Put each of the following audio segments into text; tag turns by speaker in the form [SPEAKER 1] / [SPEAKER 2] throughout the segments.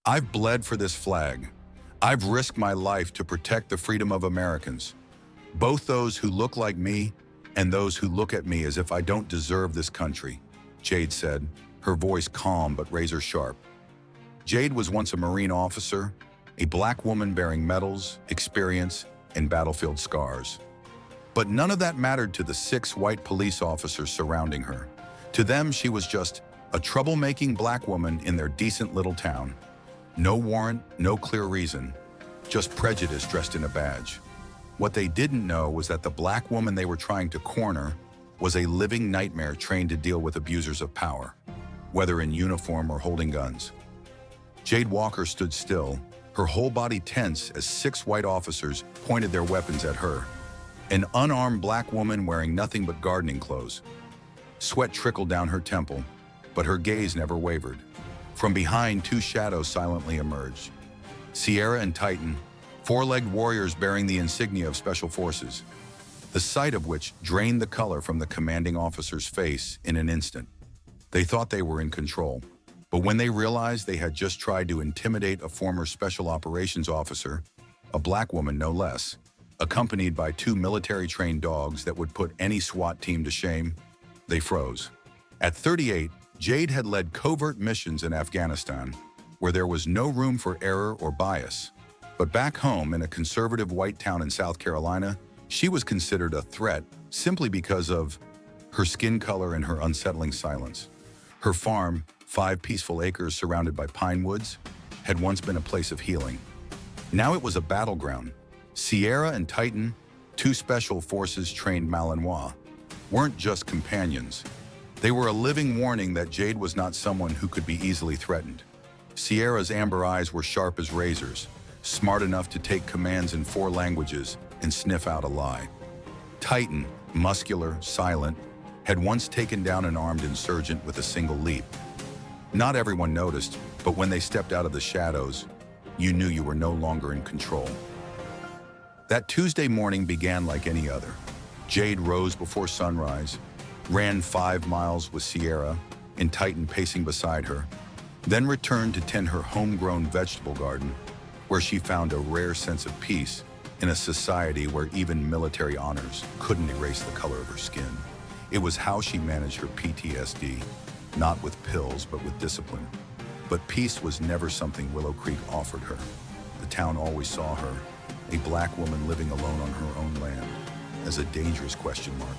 [SPEAKER 1] I've bled for this flag. I've risked my life to protect the freedom of Americans, both those who look like me and those who look at me as if I don't deserve this country," Jade said, her voice calm but razor sharp. Jade was once a Marine officer, a black woman bearing medals, experience, and battlefield scars. But none of that mattered to the 6 white police officers surrounding her. To them, she was just a troublemaking black woman in their decent little town. No warrant, no clear reason, just prejudice dressed in a badge. What they didn't know was that the black woman they were trying to corner was a living nightmare trained to deal with abusers of power, whether in uniform or holding guns. Jade Walker stood still, her whole body tense as 6 white officers pointed their weapons at her, an unarmed black woman wearing nothing but gardening clothes. Sweat trickled down her temple, but her gaze never wavered. From behind, 2 shadows silently emerged. Sierra and Titan, 4-legged warriors bearing the insignia of Special Forces, the sight of which drained the color from the commanding officer's face in an instant. They thought they were in control, but when they realized they had just tried to intimidate a former special operations officer, a black woman no less, accompanied by 2 military-trained dogs that would put any SWAT team to shame, they froze. At 38, Jade had led covert missions in Afghanistan, where there was no room for error or bias. But back home in a conservative white town in South Carolina, she was considered a threat simply because of her skin color and her unsettling silence. Her farm, 5 peaceful acres surrounded by pine woods, had once been a place of healing. Now it was a battleground. Sierra and Titan, 2 special forces trained Malinois, weren't just companions. They were a living warning that Jade was not someone who could be easily threatened. Sierra's amber eyes were sharp as razors, smart enough to take commands in 4 languages and sniff out a lie. Titan, muscular, silent, had once taken down an armed insurgent with a single leap. Not everyone noticed, but when they stepped out of the shadows, you knew you were no longer in control. That Tuesday morning began like any other. Jade rose before sunrise, ran 5 miles with Sierra and Titan pacing beside her, then returned to tend her homegrown vegetable garden, where she found a rare sense of peace in a society where even military honors couldn't erase the color of her skin. It was how she managed her PTSD, not with pills, but with discipline. But peace was never something Willow Creek offered her. The town always saw her, a black woman living alone on her own land, as a dangerous question mark.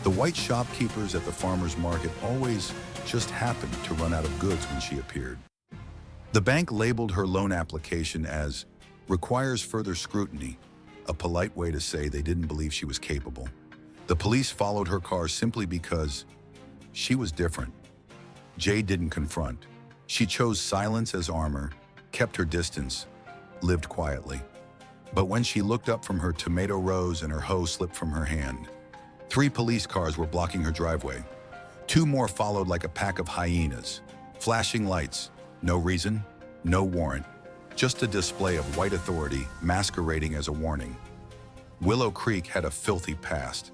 [SPEAKER 1] The white shopkeepers at the farmer's market always just happened to run out of goods when she appeared. The bank labeled her loan application as requires further scrutiny, a polite way to say they didn't believe she was capable. The police followed her car simply because she was different. Jade didn't confront. She chose silence as armor, kept her distance, lived quietly. But when she looked up from her tomato rows and her hoe slipped from her hand, 3 police cars were blocking her driveway. 2 more followed like a pack of hyenas, flashing lights. No reason, no warrant, just a display of white authority masquerading as a warning. Willow Creek had a filthy past.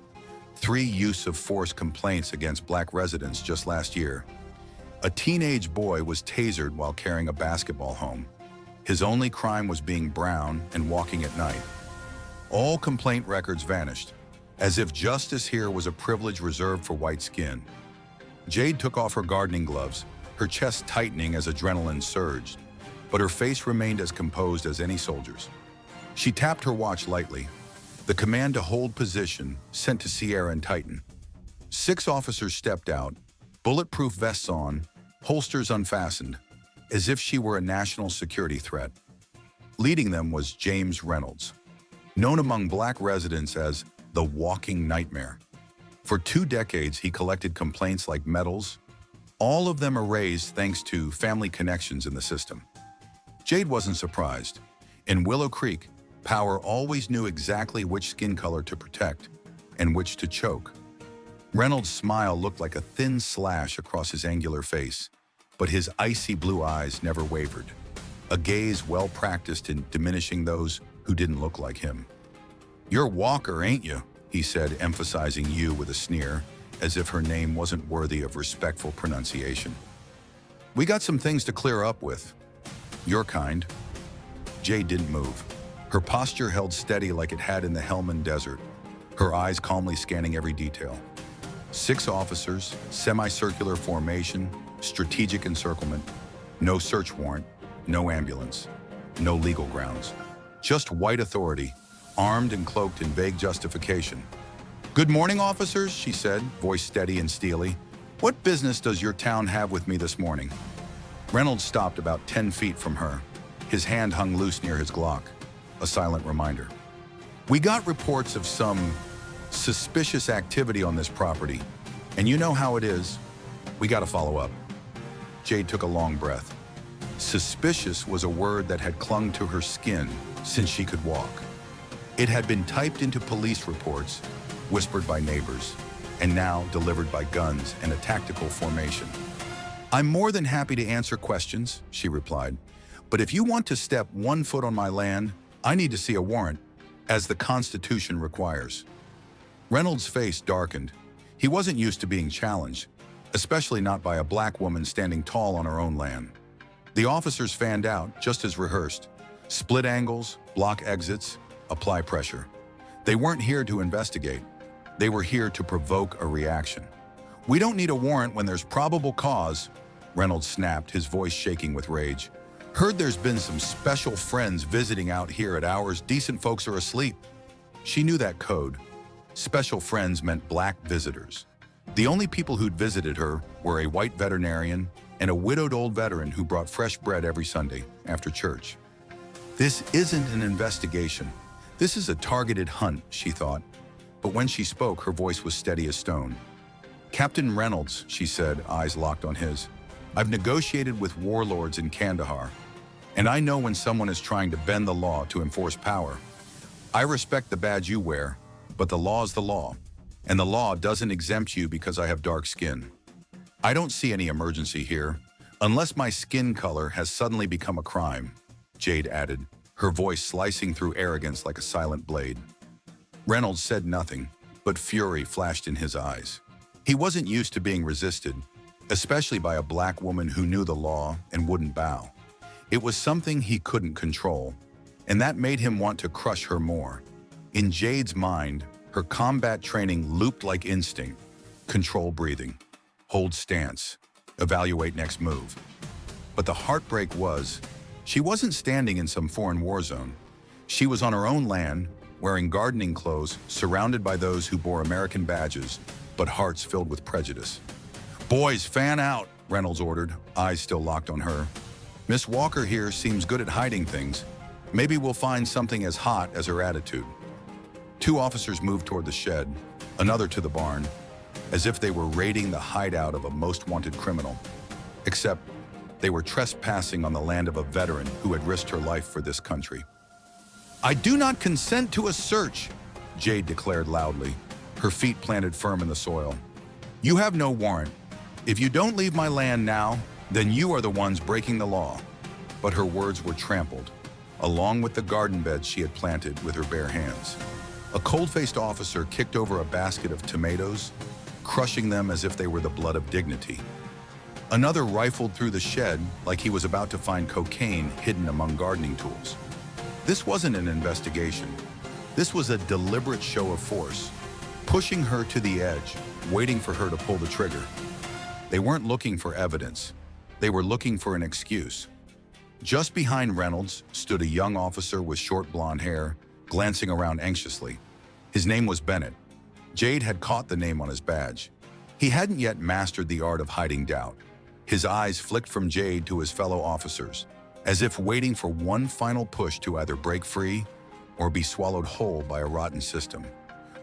[SPEAKER 1] 3 use of force complaints against black residents just last year. A teenage boy was tasered while carrying a basketball home. His only crime was being brown and walking at night. All complaint records vanished, as if justice here was a privilege reserved for white skin. Jade took off her gardening gloves, her chest tightening as adrenaline surged, but her face remained as composed as any soldier's. She tapped her watch lightly, the command to hold position sent to Sierra and Titan. 6 officers stepped out, bulletproof vests on, holsters unfastened, as if she were a national security threat. Leading them was James Reynolds, known among black residents as the walking nightmare. For 2 decades, he collected complaints like medals, all of them erased thanks to family connections in the system. Jade wasn't surprised. In Willow Creek, power always knew exactly which skin color to protect and which to choke. Reynolds' smile looked like a thin slash across his angular face, but his icy blue eyes never wavered, a gaze well practiced in diminishing those who didn't look like him. "You're Walker, ain't you?" he said, emphasizing "you" with a sneer, as if her name wasn't worthy of respectful pronunciation. "We got some things to clear up with." Your kind. Jade didn't move. Her posture held steady like it had in the Helmand Desert, her eyes calmly scanning every detail. 6 officers, semicircular formation, strategic encirclement, no search warrant, no ambulance, no legal grounds. Just white authority, armed and cloaked in vague justification. "Good morning, officers," she said, voice steady and steely. "What business does your town have with me this morning?" Reynolds stopped about 10 feet from her. His hand hung loose near his Glock, a silent reminder. "We got reports of some suspicious activity on this property, and you know how it is. We gotta follow up." Jade took a long breath. Suspicious was a word that had clung to her skin since she could walk. It had been typed into police reports, whispered by neighbors, and now delivered by guns and a tactical formation. "I'm more than happy to answer questions," she replied. "But if you want to step 1 foot on my land, I need to see a warrant, as the Constitution requires." Reynolds' face darkened. He wasn't used to being challenged, especially not by a black woman standing tall on her own land. The officers fanned out, just as rehearsed. Split angles, block exits, apply pressure. They weren't here to investigate. They were here to provoke a reaction. "We don't need a warrant when there's probable cause," Reynolds snapped, his voice shaking with rage. "Heard there's been some special friends visiting out here at hours decent folks are asleep." She knew that code. Special friends meant black visitors. The only people who'd visited her were a white veterinarian and a widowed old veteran who brought fresh bread every Sunday after church. "This isn't an investigation. This is a targeted hunt," she thought. But when she spoke, her voice was steady as stone. "Captain Reynolds," she said, eyes locked on his, "I've negotiated with warlords in Kandahar, and I know when someone is trying to bend the law to enforce power. I respect the badge you wear, but the law is the law, and the law doesn't exempt you because I have dark skin. I don't see any emergency here, unless my skin color has suddenly become a crime," Jade added, her voice slicing through arrogance like a silent blade. Reynolds said nothing, but fury flashed in his eyes. He wasn't used to being resisted, especially by a black woman who knew the law and wouldn't bow. It was something he couldn't control, and that made him want to crush her more. In Jade's mind, her combat training looped like instinct: control breathing, hold stance, evaluate next move. But the heartbreak was, she wasn't standing in some foreign war zone. She was on her own land, wearing gardening clothes, surrounded by those who bore American badges, but hearts filled with prejudice. "Boys, fan out," Reynolds ordered, eyes still locked on her. "Miss Walker here seems good at hiding things. Maybe we'll find something as hot as her attitude." 2 officers moved toward the shed, another to the barn, as if they were raiding the hideout of a most wanted criminal. Except they were trespassing on the land of a veteran who had risked her life for this country. "I do not consent to a search," Jade declared loudly, her feet planted firm in the soil. "You have no warrant. If you don't leave my land now, then you are the ones breaking the law." But her words were trampled, along with the garden beds she had planted with her bare hands. A cold-faced officer kicked over a basket of tomatoes, crushing them as if they were the blood of dignity. Another rifled through the shed like he was about to find cocaine hidden among gardening tools. This wasn't an investigation. This was a deliberate show of force, pushing her to the edge, waiting for her to pull the trigger. They weren't looking for evidence. They were looking for an excuse. Just behind Reynolds stood a young officer with short blonde hair, glancing around anxiously. His name was Bennett. Jade had caught the name on his badge. He hadn't yet mastered the art of hiding doubt. His eyes flicked from Jade to his fellow officers, as if waiting for one final push to either break free or be swallowed whole by a rotten system.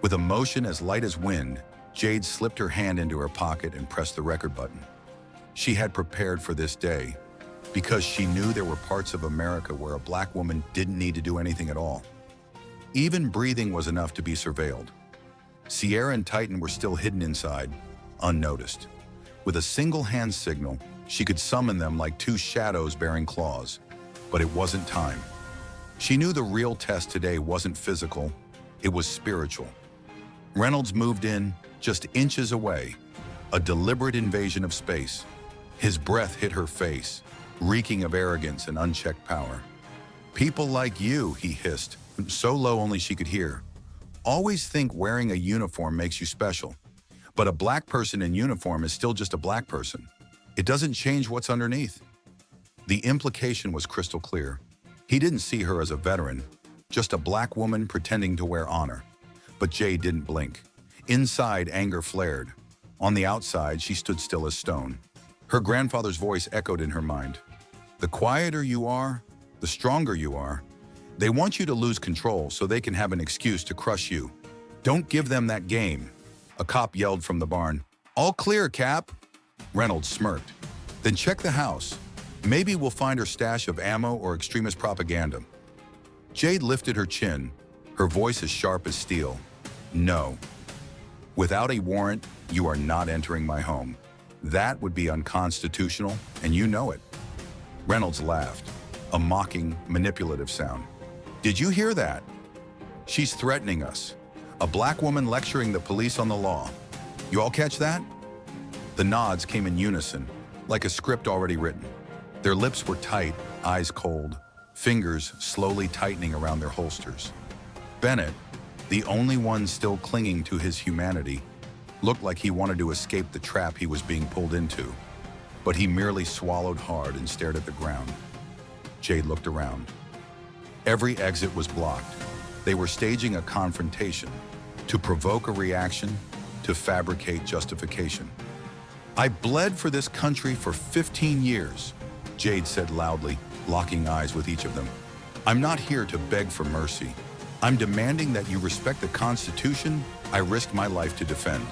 [SPEAKER 1] With a motion as light as wind, Jade slipped her hand into her pocket and pressed the record button. She had prepared for this day, because she knew there were parts of America where a black woman didn't need to do anything at all. Even breathing was enough to be surveilled. Sierra and Titan were still hidden inside, unnoticed. With a single hand signal, she could summon them like 2 shadows bearing claws. But it wasn't time. She knew the real test today wasn't physical, it was spiritual. Reynolds moved in, just inches away, a deliberate invasion of space. His breath hit her face, reeking of arrogance and unchecked power. "People like you," he hissed, so low only she could hear, "always think wearing a uniform makes you special. But a black person in uniform is still just a black person. It doesn't change what's underneath." The implication was crystal clear. He didn't see her as a veteran, just a black woman pretending to wear honor. But Jade didn't blink. Inside, anger flared. On the outside, she stood still as stone. Her grandfather's voice echoed in her mind. "The quieter you are, the stronger you are. They want you to lose control so they can have an excuse to crush you. Don't give them that game." A cop yelled from the barn. "All clear, Cap." Reynolds smirked. "Then check the house. Maybe we'll find her stash of ammo or extremist propaganda." Jade lifted her chin, her voice as sharp as steel. "No. Without a warrant, you are not entering my home. That would be unconstitutional, and you know it." Reynolds laughed, a mocking, manipulative sound. "Did you hear that? She's threatening us. A black woman lecturing the police on the law. You all catch that?" The nods came in unison, like a script already written. Their lips were tight, eyes cold, fingers slowly tightening around their holsters. Bennett, the only one still clinging to his humanity, looked like he wanted to escape the trap he was being pulled into, but he merely swallowed hard and stared at the ground. Jade looked around. Every exit was blocked. They were staging a confrontation, to provoke a reaction, to fabricate justification. "I bled for this country for 15 years, Jade said loudly, locking eyes with each of them. "I'm not here to beg for mercy. I'm demanding that you respect the Constitution I risked my life to defend."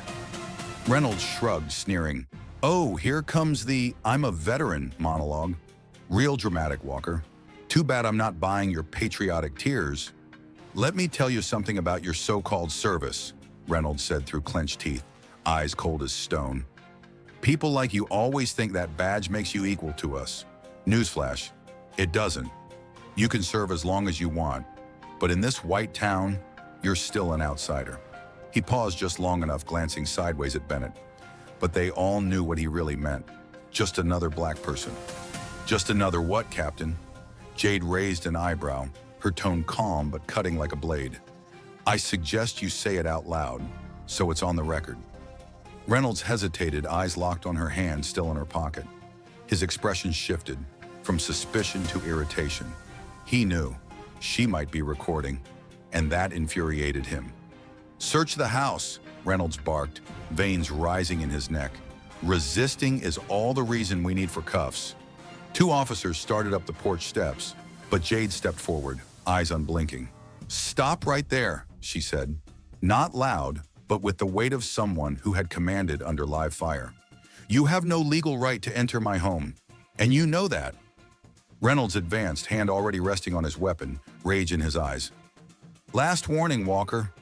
[SPEAKER 1] Reynolds shrugged, sneering. "Oh, here comes the 'I'm a veteran' monologue. Real dramatic, Walker. Too bad I'm not buying your patriotic tears." "Let me tell you something about your so-called service," Reynolds said through clenched teeth, eyes cold as stone. "People like you always think that badge makes you equal to us. Newsflash, it doesn't. You can serve as long as you want, but in this white town, you're still an outsider." He paused just long enough, glancing sideways at Bennett. But they all knew what he really meant. Just another black person. "Just another what, Captain?" Jade raised an eyebrow, her tone calm but cutting like a blade. "I suggest you say it out loud, so it's on the record." Reynolds hesitated, eyes locked on her hand still in her pocket. His expression shifted, from suspicion to irritation. He knew she might be recording, and that infuriated him. "Search the house," Reynolds barked, veins rising in his neck. "Resisting is all the reason we need for cuffs." Two officers started up the porch steps, but Jade stepped forward, eyes unblinking. "Stop right there," she said. Not loud, but with the weight of someone who had commanded under live fire. "You have no legal right to enter my home, and you know that." Reynolds advanced, hand already resting on his weapon, rage in his eyes. "Last warning, Walker.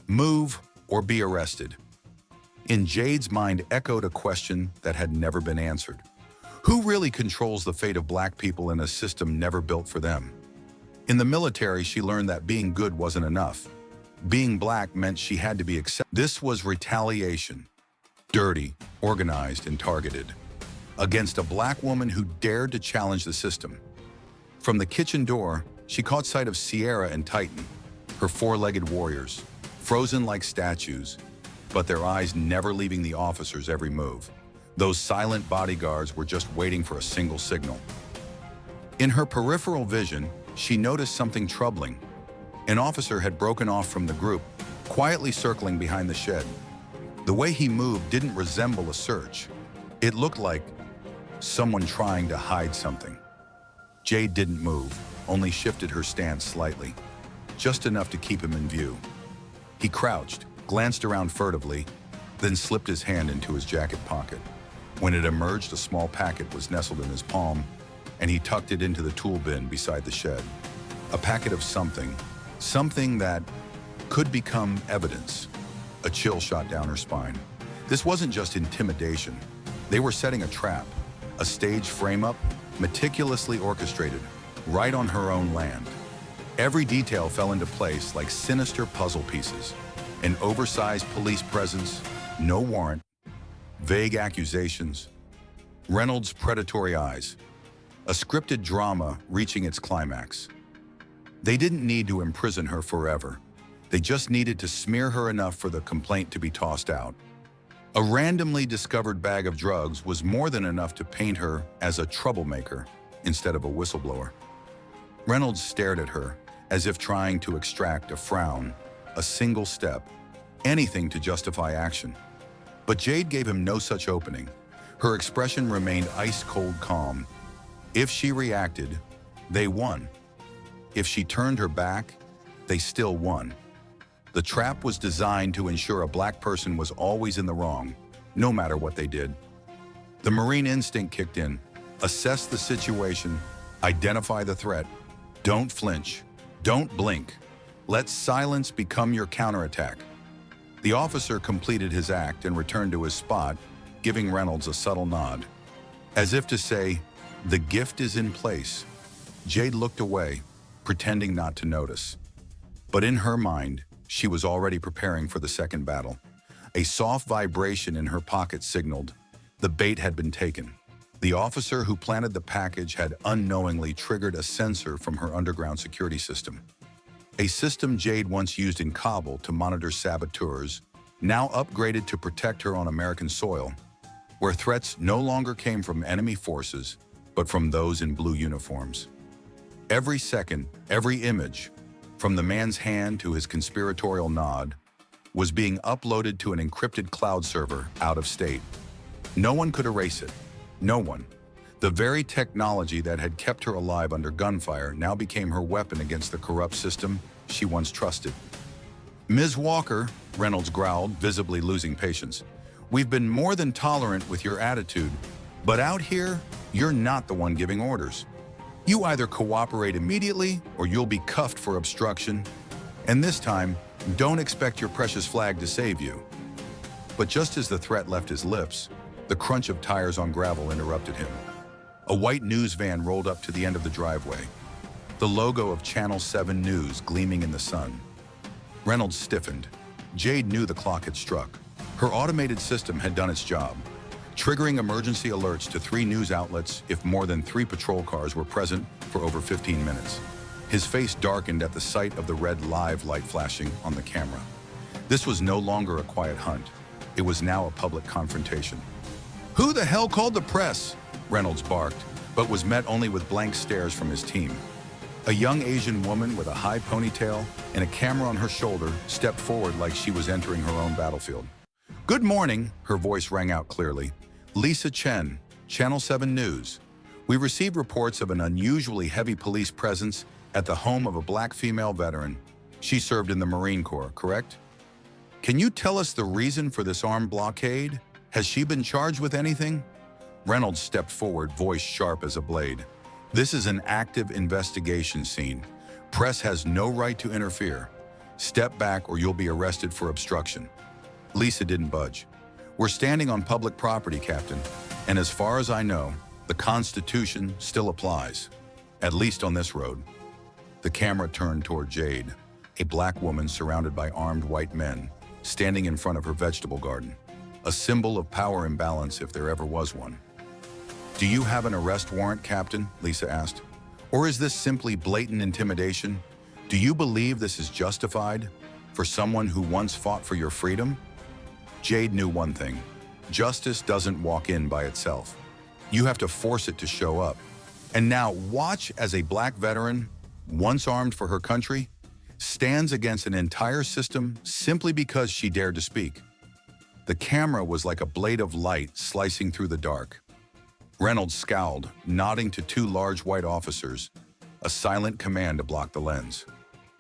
[SPEAKER 1] Move or be arrested." In Jade's mind echoed a question that had never been answered. Who really controls the fate of black people in a system never built for them? In the military, she learned that being good wasn't enough. Being black meant she had to be accepted. This was retaliation. Dirty, organized, and targeted. Against a black woman who dared to challenge the system. From the kitchen door, she caught sight of Sierra and Titan, her four-legged warriors, frozen like statues, but their eyes never leaving the officer's every move. Those silent bodyguards were just waiting for a single signal. In her peripheral vision, she noticed something troubling. An officer had broken off from the group, quietly circling behind the shed. The way he moved didn't resemble a search. It looked like someone trying to hide something. Jade didn't move, only shifted her stance slightly, just enough to keep him in view. He crouched, glanced around furtively, then slipped his hand into his jacket pocket. When it emerged, a small packet was nestled in his palm, and he tucked it into the tool bin beside the shed. A packet of something that could become evidence. A chill shot down her spine. This wasn't just intimidation. They were setting a trap, a stage frame-up, meticulously orchestrated, right on her own land. Every detail fell into place like sinister puzzle pieces. An oversized police presence, no warrant, vague accusations, Reynolds' predatory eyes. a scripted drama reaching its climax. They didn't need to imprison her forever. They just needed to smear her enough for the complaint to be tossed out. A randomly discovered bag of drugs was more than enough to paint her as a troublemaker instead of a whistleblower. Reynolds stared at her as if trying to extract a frown, a single step, anything to justify action. But Jade gave him no such opening. Her expression remained ice-cold calm. If she reacted, they won. If she turned her back, they still won. The trap was designed to ensure a black person was always in the wrong, no matter what they did. The Marine instinct kicked in. Assess the situation, identify the threat. Don't flinch, don't blink. Let silence become your counterattack. The officer completed his act and returned to his spot, giving Reynolds a subtle nod. As if to say, the gift is in place. Jade looked away, pretending not to notice. But in her mind, she was already preparing for the second battle. A soft vibration in her pocket signaled the bait had been taken. The officer who planted the package had unknowingly triggered a sensor from her underground security system. A system Jade once used in Kabul to monitor saboteurs, now upgraded to protect her on American soil, where threats no longer came from enemy forces, but from those in blue uniforms. Every second, every image, from the man's hand to his conspiratorial nod, was being uploaded to an encrypted cloud server out of state. No one could erase it. No one. The very technology that had kept her alive under gunfire now became her weapon against the corrupt system she once trusted. "Ms. Walker," Reynolds growled, visibly losing patience, "we've been more than tolerant with your attitude, but out here, you're not the one giving orders. You either cooperate immediately or you'll be cuffed for obstruction. And this time, don't expect your precious flag to save you." But just as the threat left his lips, the crunch of tires on gravel interrupted him. A white news van rolled up to the end of the driveway, the logo of Channel 7 News gleaming in the sun. Reynolds stiffened. Jade knew the clock had struck. Her automated system had done its job, triggering emergency alerts to 3 news outlets if more than 3 patrol cars were present for over 15 minutes. His face darkened at the sight of the red live light flashing on the camera. This was no longer a quiet hunt. It was now a public confrontation. "Who the hell called the press?" Reynolds barked, but was met only with blank stares from his team. A young Asian woman with a high ponytail and a camera on her shoulder stepped forward like she was entering her own battlefield. "Good morning," her voice rang out clearly. "Lisa Chen, Channel 7 News. We received reports of an unusually heavy police presence at the home of a black female veteran. She served in the Marine Corps, correct? Can you tell us the reason for this armed blockade? Has she been charged with anything?" Reynolds stepped forward, voice sharp as a blade. "This is an active investigation scene. Press has no right to interfere. Step back or you'll be arrested for obstruction." Lisa didn't budge. "We're standing on public property, Captain, and as far as I know, the Constitution still applies, at least on this road." The camera turned toward Jade, a black woman surrounded by armed white men, standing in front of her vegetable garden, a symbol of power imbalance if there ever was one. "Do you have an arrest warrant, Captain?" Lisa asked. "Or is this simply blatant intimidation? Do you believe this is justified for someone who once fought for your freedom?" Jade knew one thing. Justice doesn't walk in by itself. You have to force it to show up. And now watch as a black veteran, once armed for her country, stands against an entire system simply because she dared to speak. The camera was like a blade of light slicing through the dark. Reynolds scowled, nodding to 2 large white officers, a silent command to block the lens.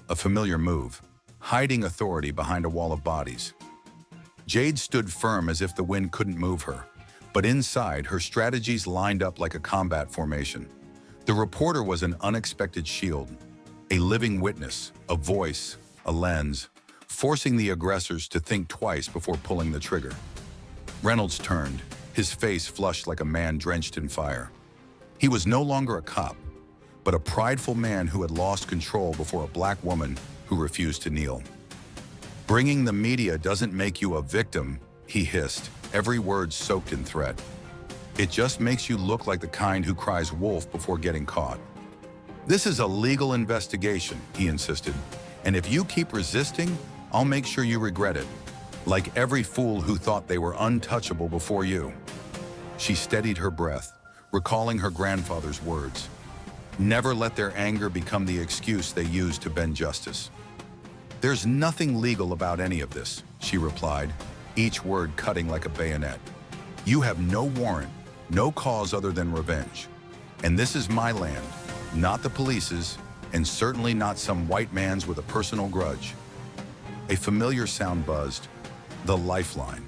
[SPEAKER 1] A familiar move, hiding authority behind a wall of bodies. Jade stood firm as if the wind couldn't move her, but inside, her strategies lined up like a combat formation. The reporter was an unexpected shield, a living witness, a voice, a lens, forcing the aggressors to think twice before pulling the trigger. Reynolds turned, his face flushed like a man drenched in fire. He was no longer a cop, but a prideful man who had lost control before a black woman who refused to kneel. "Bringing the media doesn't make you a victim," he hissed, every word soaked in threat. It just makes you look like the kind who cries wolf before getting caught. This is a legal investigation, he insisted, and if you keep resisting, I'll make sure you regret it, like every fool who thought they were untouchable before you. She steadied her breath, recalling her grandfather's words. Never let their anger become the excuse they use to bend justice. There's nothing legal about any of this, she replied, each word cutting like a bayonet. You have no warrant, no cause other than revenge. And this is my land, not the police's, and certainly not some white man's with a personal grudge. A familiar sound buzzed. The Lifeline.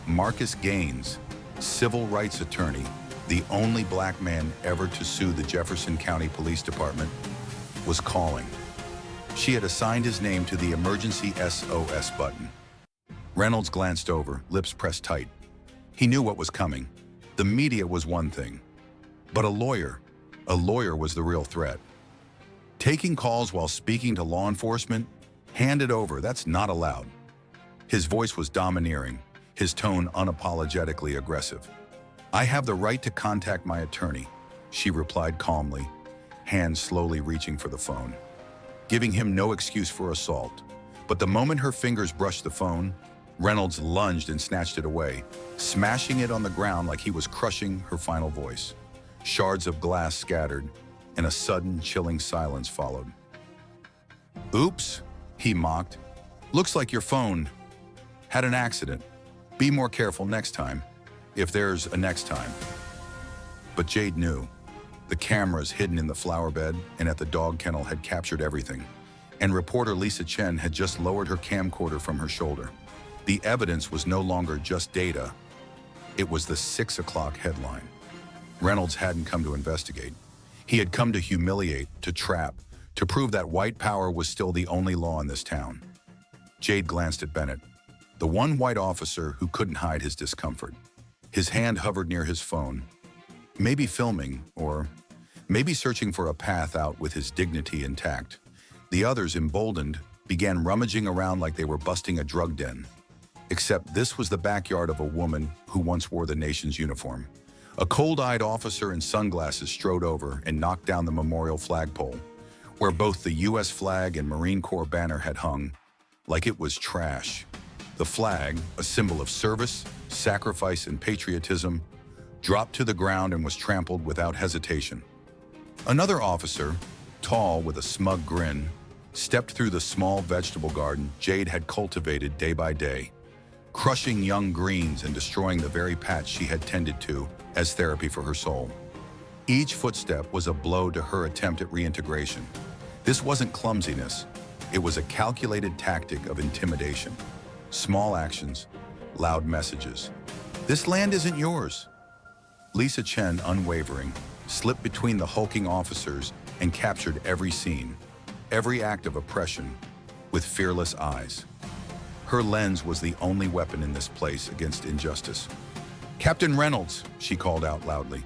[SPEAKER 1] Marcus Gaines, civil rights attorney, the only black man ever to sue the Jefferson County Police Department, was calling. She had assigned his name to the emergency SOS button. Reynolds glanced over, lips pressed tight. He knew what was coming. The media was one thing, but a lawyer was the real threat. Taking calls while speaking to law enforcement? Hand it over, that's not allowed. His voice was domineering, his tone unapologetically aggressive. I have the right to contact my attorney, she replied calmly, hands slowly reaching for the phone, giving him no excuse for assault. But the moment her fingers brushed the phone, Reynolds lunged and snatched it away, smashing it on the ground like he was crushing her final voice. Shards of glass scattered, and a sudden, chilling silence followed. Oops, he mocked. Looks like your phone had an accident. Be more careful next time, if there's a next time. But Jade knew. The cameras hidden in the flower bed and at the dog kennel had captured everything, and reporter Lisa Chen had just lowered her camcorder from her shoulder. The evidence was no longer just data. It was the 6 o'clock headline. Reynolds hadn't come to investigate. He had come to humiliate, to trap, to prove that white power was still the only law in this town. Jade glanced at Bennett, the one white officer who couldn't hide his discomfort. His hand hovered near his phone, maybe filming, or maybe searching for a path out with his dignity intact. The others, emboldened, began rummaging around like they were busting a drug den. Except this was the backyard of a woman who once wore the nation's uniform. A cold-eyed officer in sunglasses strode over and knocked down the memorial flagpole, where both the U.S. flag and Marine Corps banner had hung, like it was trash. The flag, a symbol of service, sacrifice, and patriotism, dropped to the ground and was trampled without hesitation. Another officer, tall with a smug grin, stepped through the small vegetable garden Jade had cultivated day by day, crushing young greens and destroying the very patch she had tended to as therapy for her soul. Each footstep was a blow to her attempt at reintegration. This wasn't clumsiness. It was a calculated tactic of intimidation. Small actions, loud messages. This land isn't yours. Lisa Chen, unwavering, slipped between the hulking officers and captured every scene, every act of oppression, with fearless eyes. Her lens was the only weapon in this place against injustice. Captain Reynolds, she called out loudly.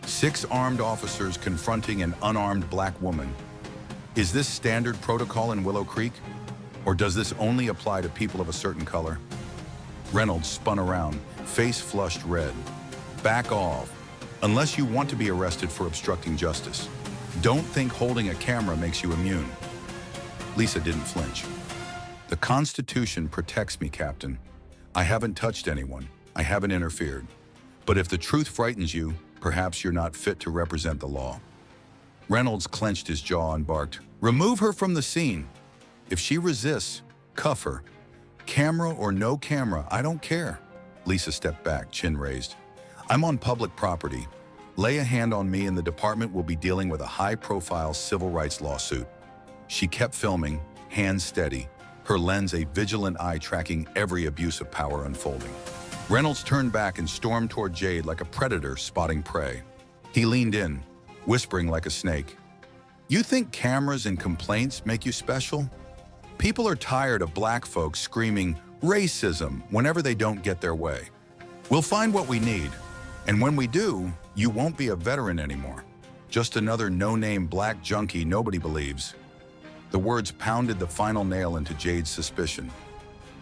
[SPEAKER 1] 6 armed officers confronting an unarmed black woman. Is this standard protocol in Willow Creek? Or does this only apply to people of a certain color? Reynolds spun around, face flushed red. Back off, unless you want to be arrested for obstructing justice. Don't think holding a camera makes you immune. Lisa didn't flinch. The Constitution protects me, Captain. I haven't touched anyone. I haven't interfered. But if the truth frightens you, perhaps you're not fit to represent the law. Reynolds clenched his jaw and barked, "Remove her from the scene. If she resists, cuff her. Camera or no camera, I don't care." Lisa stepped back, chin raised. "I'm on public property. Lay a hand on me and the department will be dealing with a high-profile civil rights lawsuit." She kept filming, hands steady, her lens a vigilant eye tracking every abuse of power unfolding. Reynolds turned back and stormed toward Jade like a predator spotting prey. He leaned in, whispering like a snake. "You think cameras and complaints make you special? People are tired of black folks screaming racism whenever they don't get their way. We'll find what we need, and when we do, you won't be a veteran anymore. Just another no-name black junkie nobody believes." The words pounded the final nail into Jade's suspicion.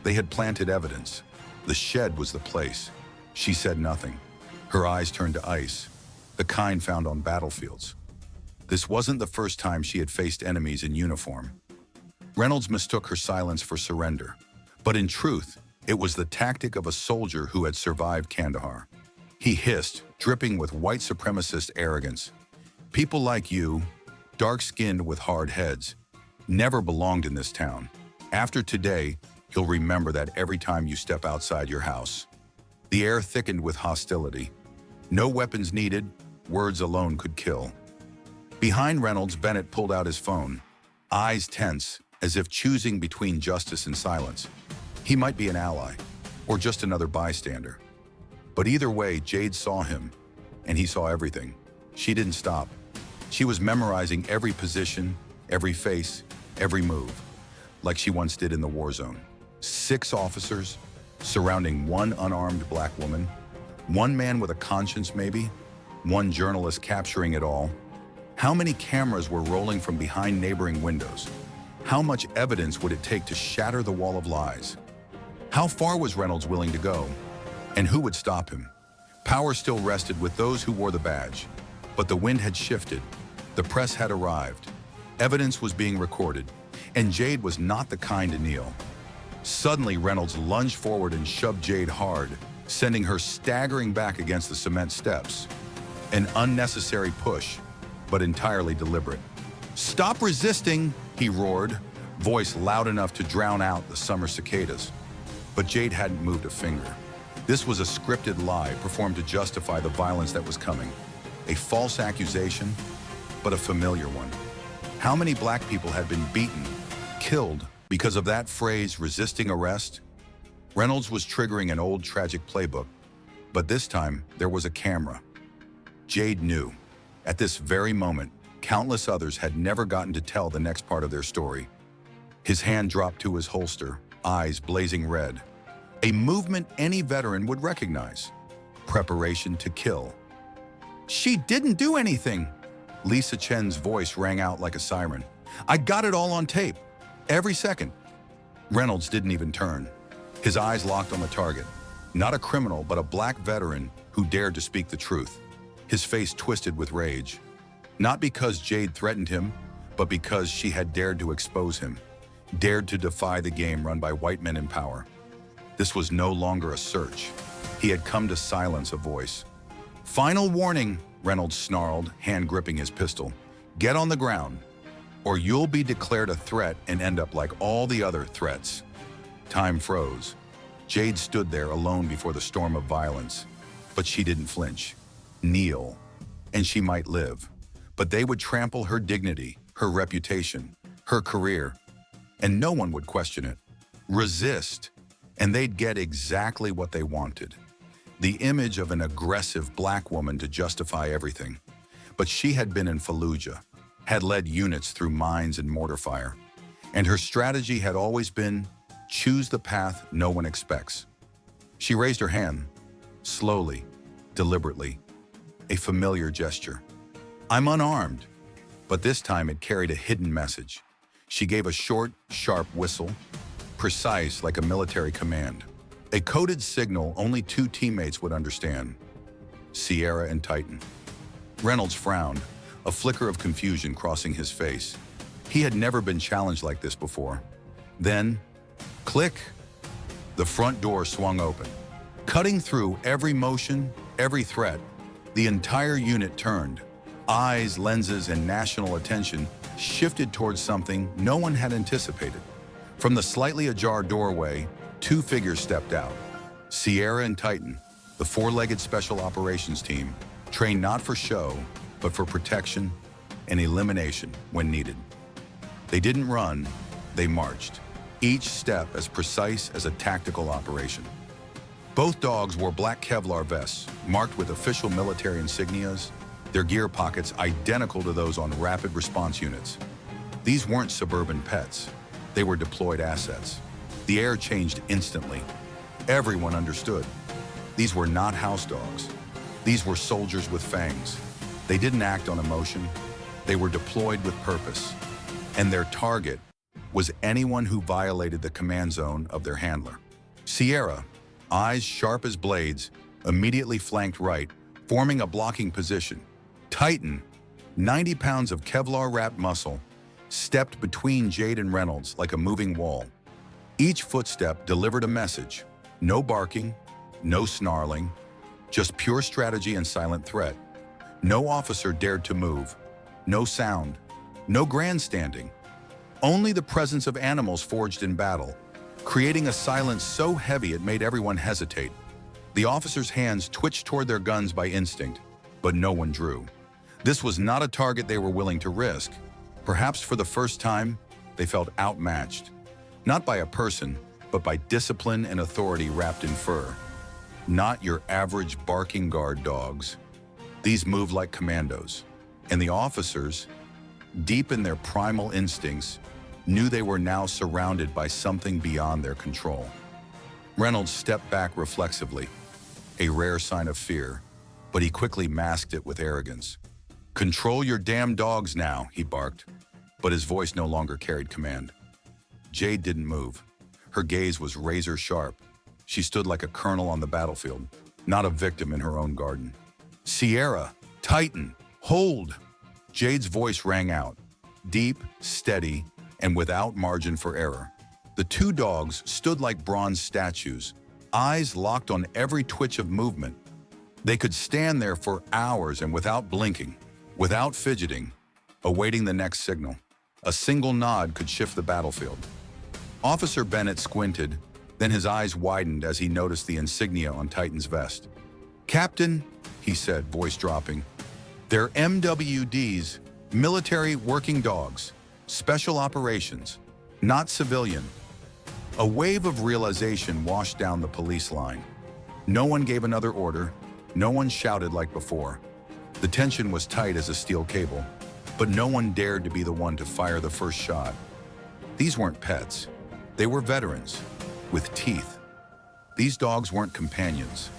[SPEAKER 1] They had planted evidence. The shed was the place. She said nothing. Her eyes turned to ice, the kind found on battlefields. This wasn't the first time she had faced enemies in uniform. Reynolds mistook her silence for surrender, but in truth, it was the tactic of a soldier who had survived Kandahar. He hissed, dripping with white supremacist arrogance. People like you, dark-skinned with hard heads, never belonged in this town. After today, you'll remember that every time you step outside your house. The air thickened with hostility. No weapons needed, words alone could kill. Behind Reynolds, Bennett pulled out his phone, eyes tense, as if choosing between justice and silence. He might be an ally, or just another bystander. But either way, Jade saw him, and he saw everything. She didn't stop. She was memorizing every position, every face, every move, like she once did in the war zone. 6 officers, surrounding one unarmed black woman, one man with a conscience maybe, one journalist capturing it all. How many cameras were rolling from behind neighboring windows? How much evidence would it take to shatter the wall of lies? How far was Reynolds willing to go? And who would stop him? Power still rested with those who wore the badge. But the wind had shifted. The press had arrived. Evidence was being recorded. And Jade was not the kind to kneel. Suddenly, Reynolds lunged forward and shoved Jade hard, sending her staggering back against the cement steps. An unnecessary push, but entirely deliberate. "Stop resisting," he roared, voice loud enough to drown out the summer cicadas. But Jade hadn't moved a finger. This was a scripted lie performed to justify the violence that was coming. A false accusation, but a familiar one. How many black people had been beaten, killed, because of that phrase, resisting arrest? Reynolds was triggering an old tragic playbook, but this time there was a camera. Jade knew. At this very moment, countless others had never gotten to tell the next part of their story. His hand dropped to his holster, eyes blazing red. A movement any veteran would recognize. Preparation to kill. "She didn't do anything!" Lisa Chen's voice rang out like a siren. "I got it all on tape. Every second." Reynolds didn't even turn. His eyes locked on the target. Not a criminal, but a black veteran who dared to speak the truth. His face twisted with rage. Not because Jade threatened him, but because she had dared to expose him, dared to defy the game run by white men in power. This was no longer a search. He had come to silence a voice. "Final warning," Reynolds snarled, hand gripping his pistol. "Get on the ground, or you'll be declared a threat and end up like all the other threats." Time froze. Jade stood there alone before the storm of violence, but she didn't flinch. Kneel, and she might live. But they would trample her dignity, her reputation, her career, and no one would question it. Resist, and they'd get exactly what they wanted. The image of an aggressive black woman to justify everything. But she had been in Fallujah, had led units through mines and mortar fire, and her strategy had always been, choose the path no one expects. She raised her hand, slowly, deliberately, a familiar gesture. "I'm unarmed," but this time it carried a hidden message. She gave a short, sharp whistle, precise like a military command. A coded signal only 2 teammates would understand, Sierra and Titan. Reynolds frowned, a flicker of confusion crossing his face. He had never been challenged like this before. Then, click, the front door swung open. Cutting through every motion, every threat, the entire unit turned. Eyes, lenses, and national attention shifted towards something no one had anticipated. From the slightly ajar doorway, 2 figures stepped out. Sierra and Titan, the 4-legged special operations team, trained not for show, but for protection and elimination when needed. They didn't run, they marched, each step as precise as a tactical operation. Both dogs wore black Kevlar vests, marked with official military insignias, their gear pockets identical to those on rapid response units. These weren't suburban pets. They were deployed assets. The air changed instantly. Everyone understood. These were not house dogs. These were soldiers with fangs. They didn't act on emotion. They were deployed with purpose. And their target was anyone who violated the command zone of their handler. Sierra, eyes sharp as blades, immediately flanked right, forming a blocking position. Titan, 90 pounds of Kevlar-wrapped muscle, stepped between Jade and Reynolds like a moving wall. Each footstep delivered a message. No barking, no snarling, just pure strategy and silent threat. No officer dared to move. No sound. No grandstanding. Only the presence of animals forged in battle, creating a silence so heavy it made everyone hesitate. The officers' hands twitched toward their guns by instinct, but no one drew. This was not a target they were willing to risk. Perhaps for the first time, they felt outmatched. Not by a person, but by discipline and authority wrapped in fur. Not your average barking guard dogs. These moved like commandos. And the officers, deep in their primal instincts, knew they were now surrounded by something beyond their control. Reynolds stepped back reflexively, a rare sign of fear, but he quickly masked it with arrogance. "Control your damn dogs now," he barked, but his voice no longer carried command. Jade didn't move. Her gaze was razor sharp. She stood like a colonel on the battlefield, not a victim in her own garden. "Sierra, Titan, hold!" Jade's voice rang out, deep, steady, and without margin for error. The two dogs stood like bronze statues, eyes locked on every twitch of movement. They could stand there for hours and without blinking, without fidgeting, awaiting the next signal. A single nod could shift the battlefield. Officer Bennett squinted, then his eyes widened as he noticed the insignia on Titan's vest. "Captain," he said, voice dropping, "they're MWDs, military working dogs, special operations, not civilian." A wave of realization washed down the police line. No one gave another order, no one shouted like before. The tension was tight as a steel cable, but no one dared to be the one to fire the first shot. These weren't pets. They were veterans, with teeth. These dogs weren't companions.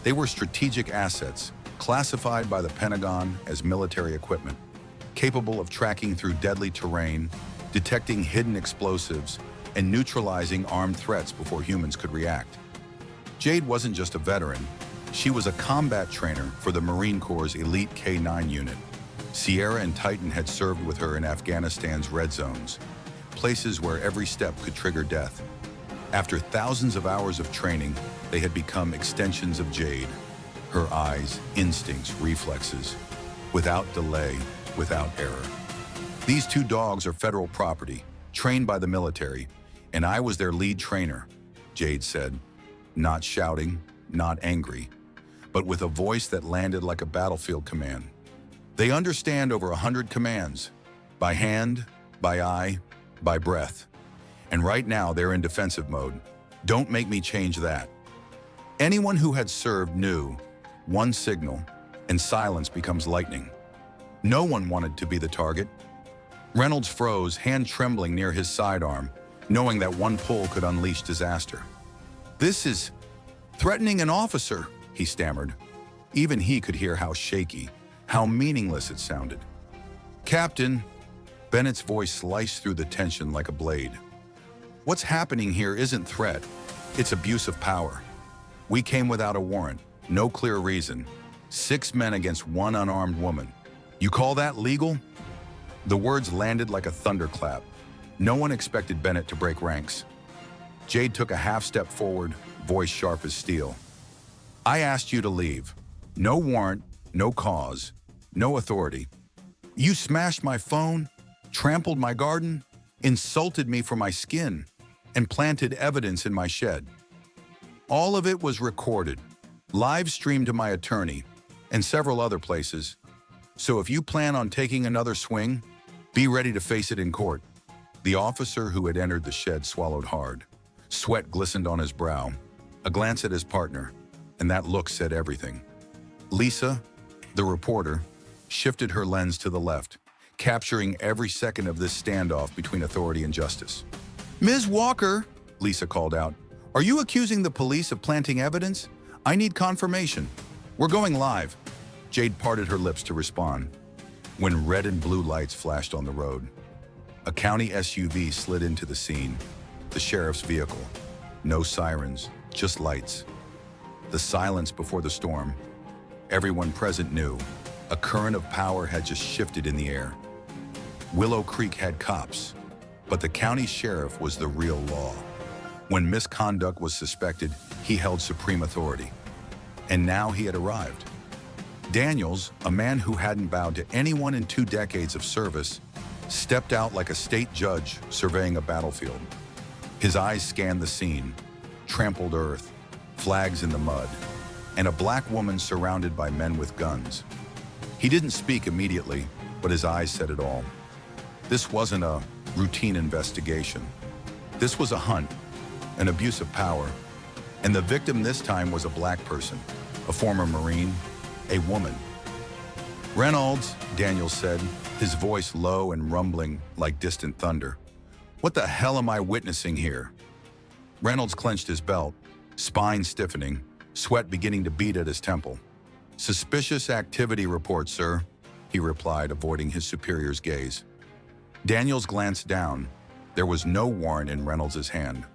[SPEAKER 1] They were strategic assets, classified by the Pentagon as military equipment, capable of tracking through deadly terrain, detecting hidden explosives, and neutralizing armed threats before humans could react. Jade wasn't just a veteran. She was a combat trainer for the Marine Corps' elite K-9 unit. Sierra and Titan had served with her in Afghanistan's red zones, places where every step could trigger death. After thousands of hours of training, they had become extensions of Jade. Her eyes, instincts, reflexes, without delay, without error. "These two dogs are federal property, trained by the military, and I was their lead trainer," Jade said, not shouting, not angry, but with a voice that landed like a battlefield command. "They understand over 100 commands, by hand, by eye, by breath. And right now they're in defensive mode. Don't make me change that." Anyone who had served knew one signal, and silence becomes lightning. No one wanted to be the target. Reynolds froze, hand trembling near his sidearm, knowing that one pull could unleash disaster. "This is threatening an officer," he stammered. Even he could hear how shaky, how meaningless it sounded. "Captain," Bennett's voice sliced through the tension like a blade. "What's happening here isn't threat, it's abuse of power. We came without a warrant, no clear reason. 6 men against one unarmed woman. You call that legal?" The words landed like a thunderclap. No one expected Bennett to break ranks. Jade took a half step forward, voice sharp as steel. "I asked you to leave. No warrant, no cause, no authority. You smashed my phone, trampled my garden, insulted me for my skin, and planted evidence in my shed. All of it was recorded, live streamed to my attorney, and several other places. So if you plan on taking another swing, be ready to face it in court." The officer who had entered the shed swallowed hard. Sweat glistened on his brow. A glance at his partner, and that look said everything. Lisa, the reporter, shifted her lens to the left, capturing every second of this standoff between authority and justice. "Ms. Walker," Lisa called out, "are you accusing the police of planting evidence? I need confirmation. We're going live." Jade parted her lips to respond, when red and blue lights flashed on the road. A county SUV slid into the scene, the sheriff's vehicle. No sirens, just lights. The silence before the storm. Everyone present knew a current of power had just shifted in the air. Willow Creek had cops, but the county sheriff was the real law. When misconduct was suspected, he held supreme authority. And now he had arrived. Daniels, a man who hadn't bowed to anyone in 2 decades of service, stepped out like a state judge surveying a battlefield. His eyes scanned the scene: trampled earth, flags in the mud, and a black woman surrounded by men with guns. He didn't speak immediately, but his eyes said it all. This wasn't a routine investigation. This was a hunt, an abuse of power, and the victim this time was a black person, a former Marine, a woman. "Reynolds," Daniels said, his voice low and rumbling like distant thunder. "What the hell am I witnessing here?" Reynolds clenched his belt, spine stiffening, sweat beginning to beat at his temple. "Suspicious activity report, sir," he replied, avoiding his superior's gaze. Daniels glanced down. There was no warrant in Reynolds' hand,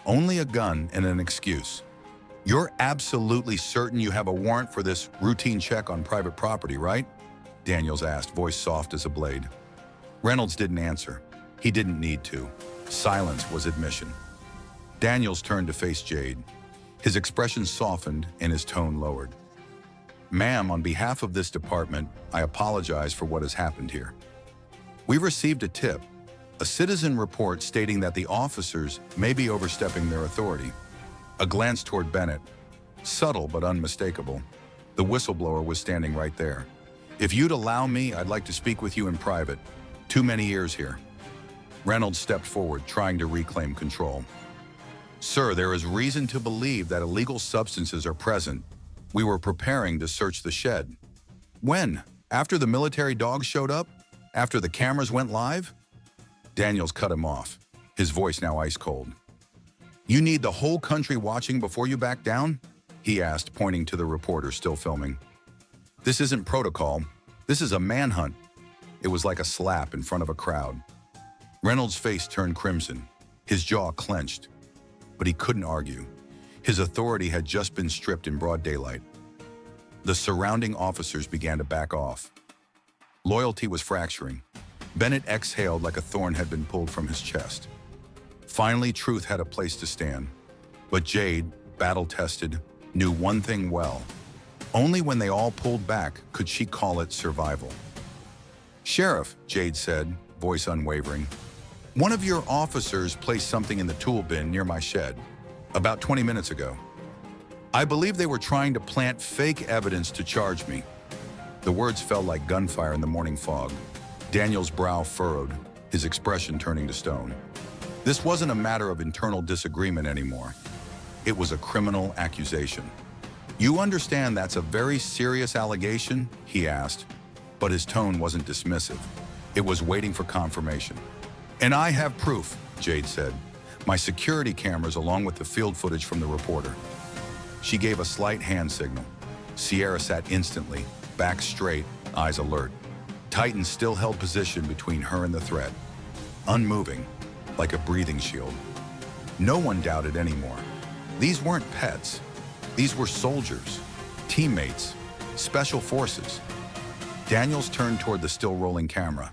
[SPEAKER 1] only a gun and an excuse. "You're absolutely certain you have a warrant for this routine check on private property, right?" Daniels asked, voice soft as a blade. Reynolds didn't answer. He didn't need to. Silence was admission. Daniels turned to face Jade. His expression softened and his tone lowered. "Ma'am, on behalf of this department, I apologize for what has happened here. We received a tip, a citizen report stating that the officers may be overstepping their authority." A glance toward Bennett, subtle but unmistakable. The whistleblower was standing right there. "If you'd allow me, I'd like to speak with you in private. Too many ears here." Reynolds stepped forward, trying to reclaim control. "Sir, there is reason to believe that illegal substances are present. We were preparing to search the shed." "When? After the military dogs showed up? After the cameras went live?" Daniels cut him off, his voice now ice cold. "You need the whole country watching before you back down?" he asked, pointing to the reporter still filming. "This isn't protocol. This is a manhunt." It was like a slap in front of a crowd. Reynolds' face turned crimson, his jaw clenched. But he couldn't argue. His authority had just been stripped in broad daylight. The surrounding officers began to back off. Loyalty was fracturing. Bennett exhaled like a thorn had been pulled from his chest. Finally, truth had a place to stand. But Jade, battle-tested, knew one thing well. Only when they all pulled back could she call it survival. "Sheriff," Jade said, voice unwavering, "one of your officers placed something in the tool bin near my shed about 20 minutes ago. I believe they were trying to plant fake evidence to charge me." The words fell like gunfire in the morning fog. Daniel's brow furrowed, his expression turning to stone. This wasn't a matter of internal disagreement anymore. It was a criminal accusation. "You understand that's a very serious allegation?" he asked, but his tone wasn't dismissive. It was waiting for confirmation. "And I have proof," Jade said. "My security cameras along with the field footage from the reporter." She gave a slight hand signal. Sierra sat instantly, back straight, eyes alert. Titan still held position between her and the threat, unmoving, like a breathing shield. No one doubted anymore. These weren't pets. These were soldiers, teammates, special forces. Daniels turned toward the still-rolling camera.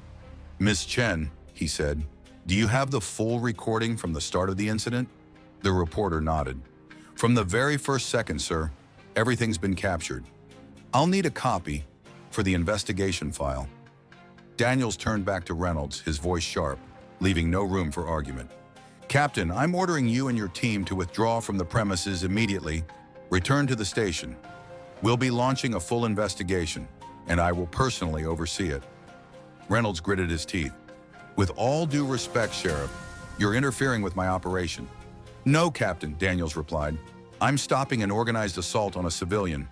[SPEAKER 1] "Miss Chen," he said, "do you have the full recording from the start of the incident?" The reporter nodded. "From the very first second, sir. Everything's been captured. I'll need a copy for the investigation file." Daniels turned back to Reynolds, his voice sharp, leaving no room for argument. "Captain, I'm ordering you and your team to withdraw from the premises immediately. Return to the station. We'll be launching a full investigation, and I will personally oversee it." Reynolds gritted his teeth. "With all due respect, Sheriff, you're interfering with my operation." "No, Captain," Daniels replied. "I'm stopping an organized assault on a civilian,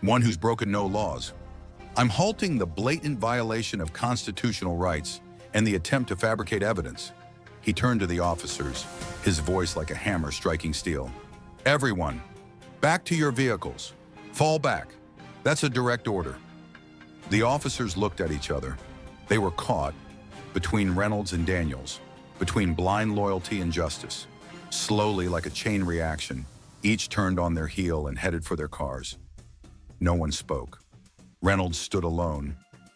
[SPEAKER 1] one who's broken no laws. I'm halting the blatant violation of constitutional rights and the attempt to fabricate evidence." He turned to the officers, his voice like a hammer striking steel. "Everyone, back to your vehicles. Fall back. That's a direct order." The officers looked at each other. They were caught between Reynolds and Daniels, between blind loyalty and justice. Slowly, like a chain reaction, each turned on their heel and headed for their cars. No one spoke. Reynolds stood alone,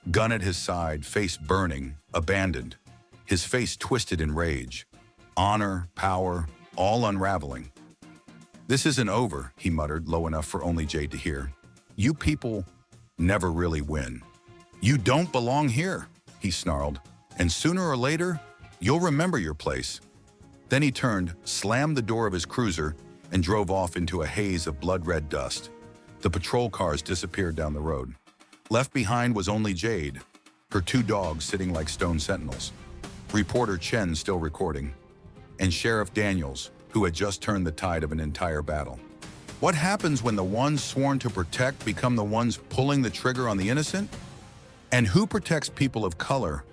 [SPEAKER 1] gun at his side, face burning, abandoned. His face twisted in rage. Honor, power, all unraveling. "This isn't over," he muttered, low enough for only Jade to hear. "You people never really win. You don't belong here," he snarled. "And sooner or later, you'll remember your place." Then he turned, slammed the door of his cruiser, and drove off into a haze of blood-red dust. The patrol cars disappeared down the road. Left behind was only Jade, her two dogs sitting like stone sentinels, reporter Chen still recording, and Sheriff Daniels, who had just turned the tide of an entire battle. What happens when the ones sworn to protect become the ones pulling the trigger on the innocent? And who protects people of color,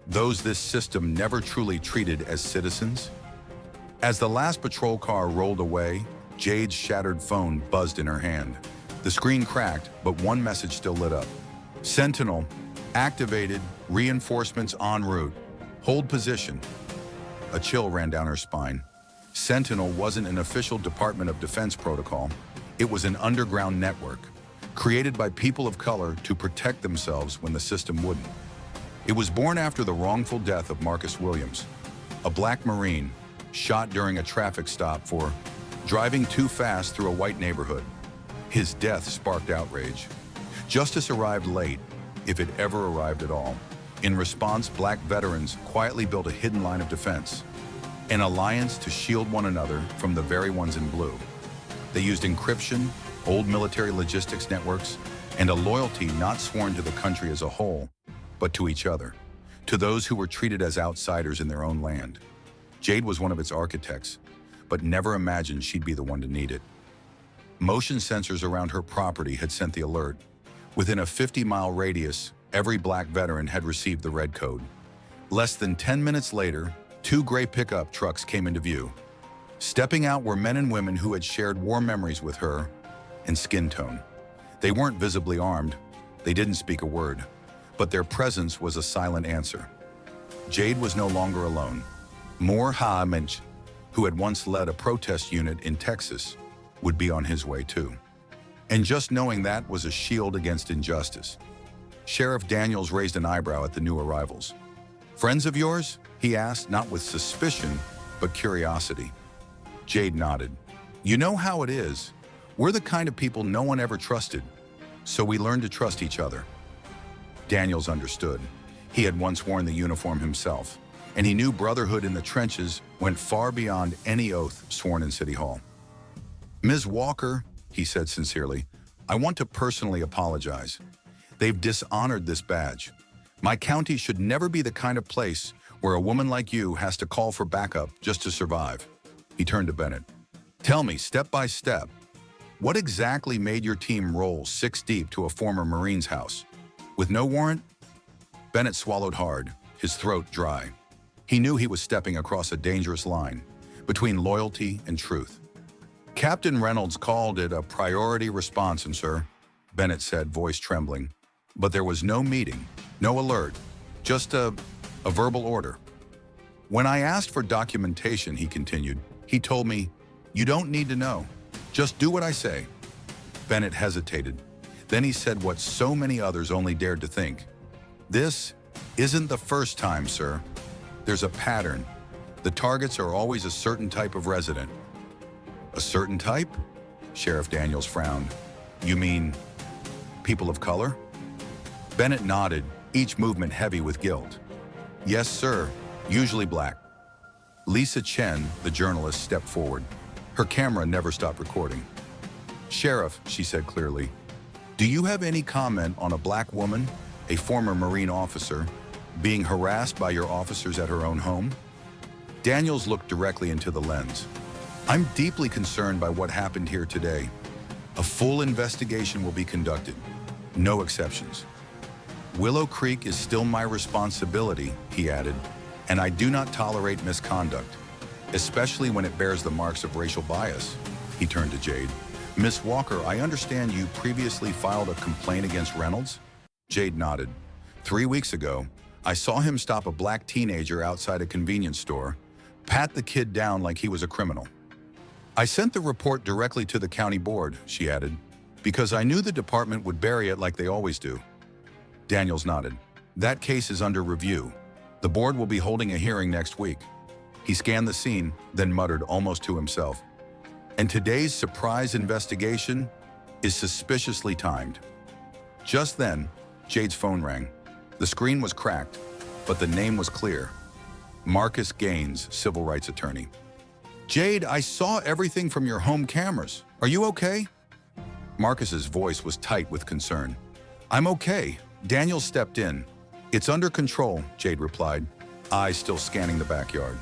[SPEAKER 1] those this system never truly treated as citizens? As the last patrol car rolled away, Jade's shattered phone buzzed in her hand. The screen cracked, but one message still lit up. "Sentinel, activated, reinforcements en route. Hold position." A chill ran down her spine. Sentinel wasn't an official Department of Defense protocol. It was an underground network, created by people of color to protect themselves when the system wouldn't. It was born after the wrongful death of Marcus Williams, a black Marine shot during a traffic stop for driving too fast through a white neighborhood. His death sparked outrage. Justice arrived late, if it ever arrived at all. In response, black veterans quietly built a hidden line of defense, an alliance to shield one another from the very ones in blue. They used encryption, old military logistics networks, and a loyalty not sworn to the country as a whole, but to each other, to those who were treated as outsiders in their own land. Jade was one of its architects, but never imagined she'd be the one to need it. Motion sensors around her property had sent the alert. Within a 50-mile radius, every black veteran had received the red code. Less than 10 minutes later, 2 gray pickup trucks came into view. Stepping out were men and women who had shared war memories with her and skin tone. They weren't visibly armed. They didn't speak a word, but their presence was a silent answer. Jade was no longer alone. Moore Mensch, who had once led a protest unit in Texas, would be on his way too. And just knowing that was a shield against injustice. Sheriff Daniels raised an eyebrow at the new arrivals. "Friends of yours?" he asked, not with suspicion, but curiosity. Jade nodded. "You know how it is. We're the kind of people no one ever trusted, so we learned to trust each other." Daniels understood. He had once worn the uniform himself, and he knew brotherhood in the trenches went far beyond any oath sworn in City Hall. "Ms. Walker," he said sincerely, "I want to personally apologize. They've dishonored this badge. My county should never be the kind of place where a woman like you has to call for backup just to survive." He turned to Bennett. "Tell me, step by step, what exactly made your team roll 6 deep to a former Marine's house? With no warrant?" Bennett swallowed hard, his throat dry. He knew he was stepping across a dangerous line between loyalty and truth. "Captain Reynolds called it a priority response, sir," Bennett said, voice trembling. "But there was no meeting, no alert, just a verbal order. When I asked for documentation," he continued, "he told me, 'You don't need to know. Just do what I say.'" Bennett hesitated. Then he said what so many others only dared to think. "This isn't the first time, sir. There's a pattern. The targets are always a certain type of resident." "A certain type?" Sheriff Daniels frowned. "You mean people of color?" Bennett nodded, each movement heavy with guilt. "Yes, sir. Usually black." Lisa Chen, the journalist, stepped forward. Her camera never stopped recording. "Sheriff," she said clearly, "do you have any comment on a black woman, a former Marine officer, being harassed by your officers at her own home?" Daniels looked directly into the lens. "I'm deeply concerned by what happened here today. A full investigation will be conducted. No exceptions. Willow Creek is still my responsibility," he added, "and I do not tolerate misconduct, especially when it bears the marks of racial bias." He turned to Jade. "Miss Walker, I understand you previously filed a complaint against Reynolds?" Jade nodded. 3 weeks ago, I saw him stop a black teenager outside a convenience store, pat the kid down like he was a criminal. I sent the report directly to the county board," she added, "because I knew the department would bury it like they always do. Daniels nodded. That case is under review. The board will be holding a hearing next week. He scanned the scene, then muttered almost to himself. And today's surprise investigation is suspiciously timed. Just then, Jade's phone rang. The screen was cracked, but the name was clear. Marcus Gaines, civil rights attorney. Jade, I saw everything from your home cameras. Are you okay? Marcus's voice was tight with concern. I'm okay. Daniel stepped in. It's under control, Jade replied, eyes still scanning the backyard.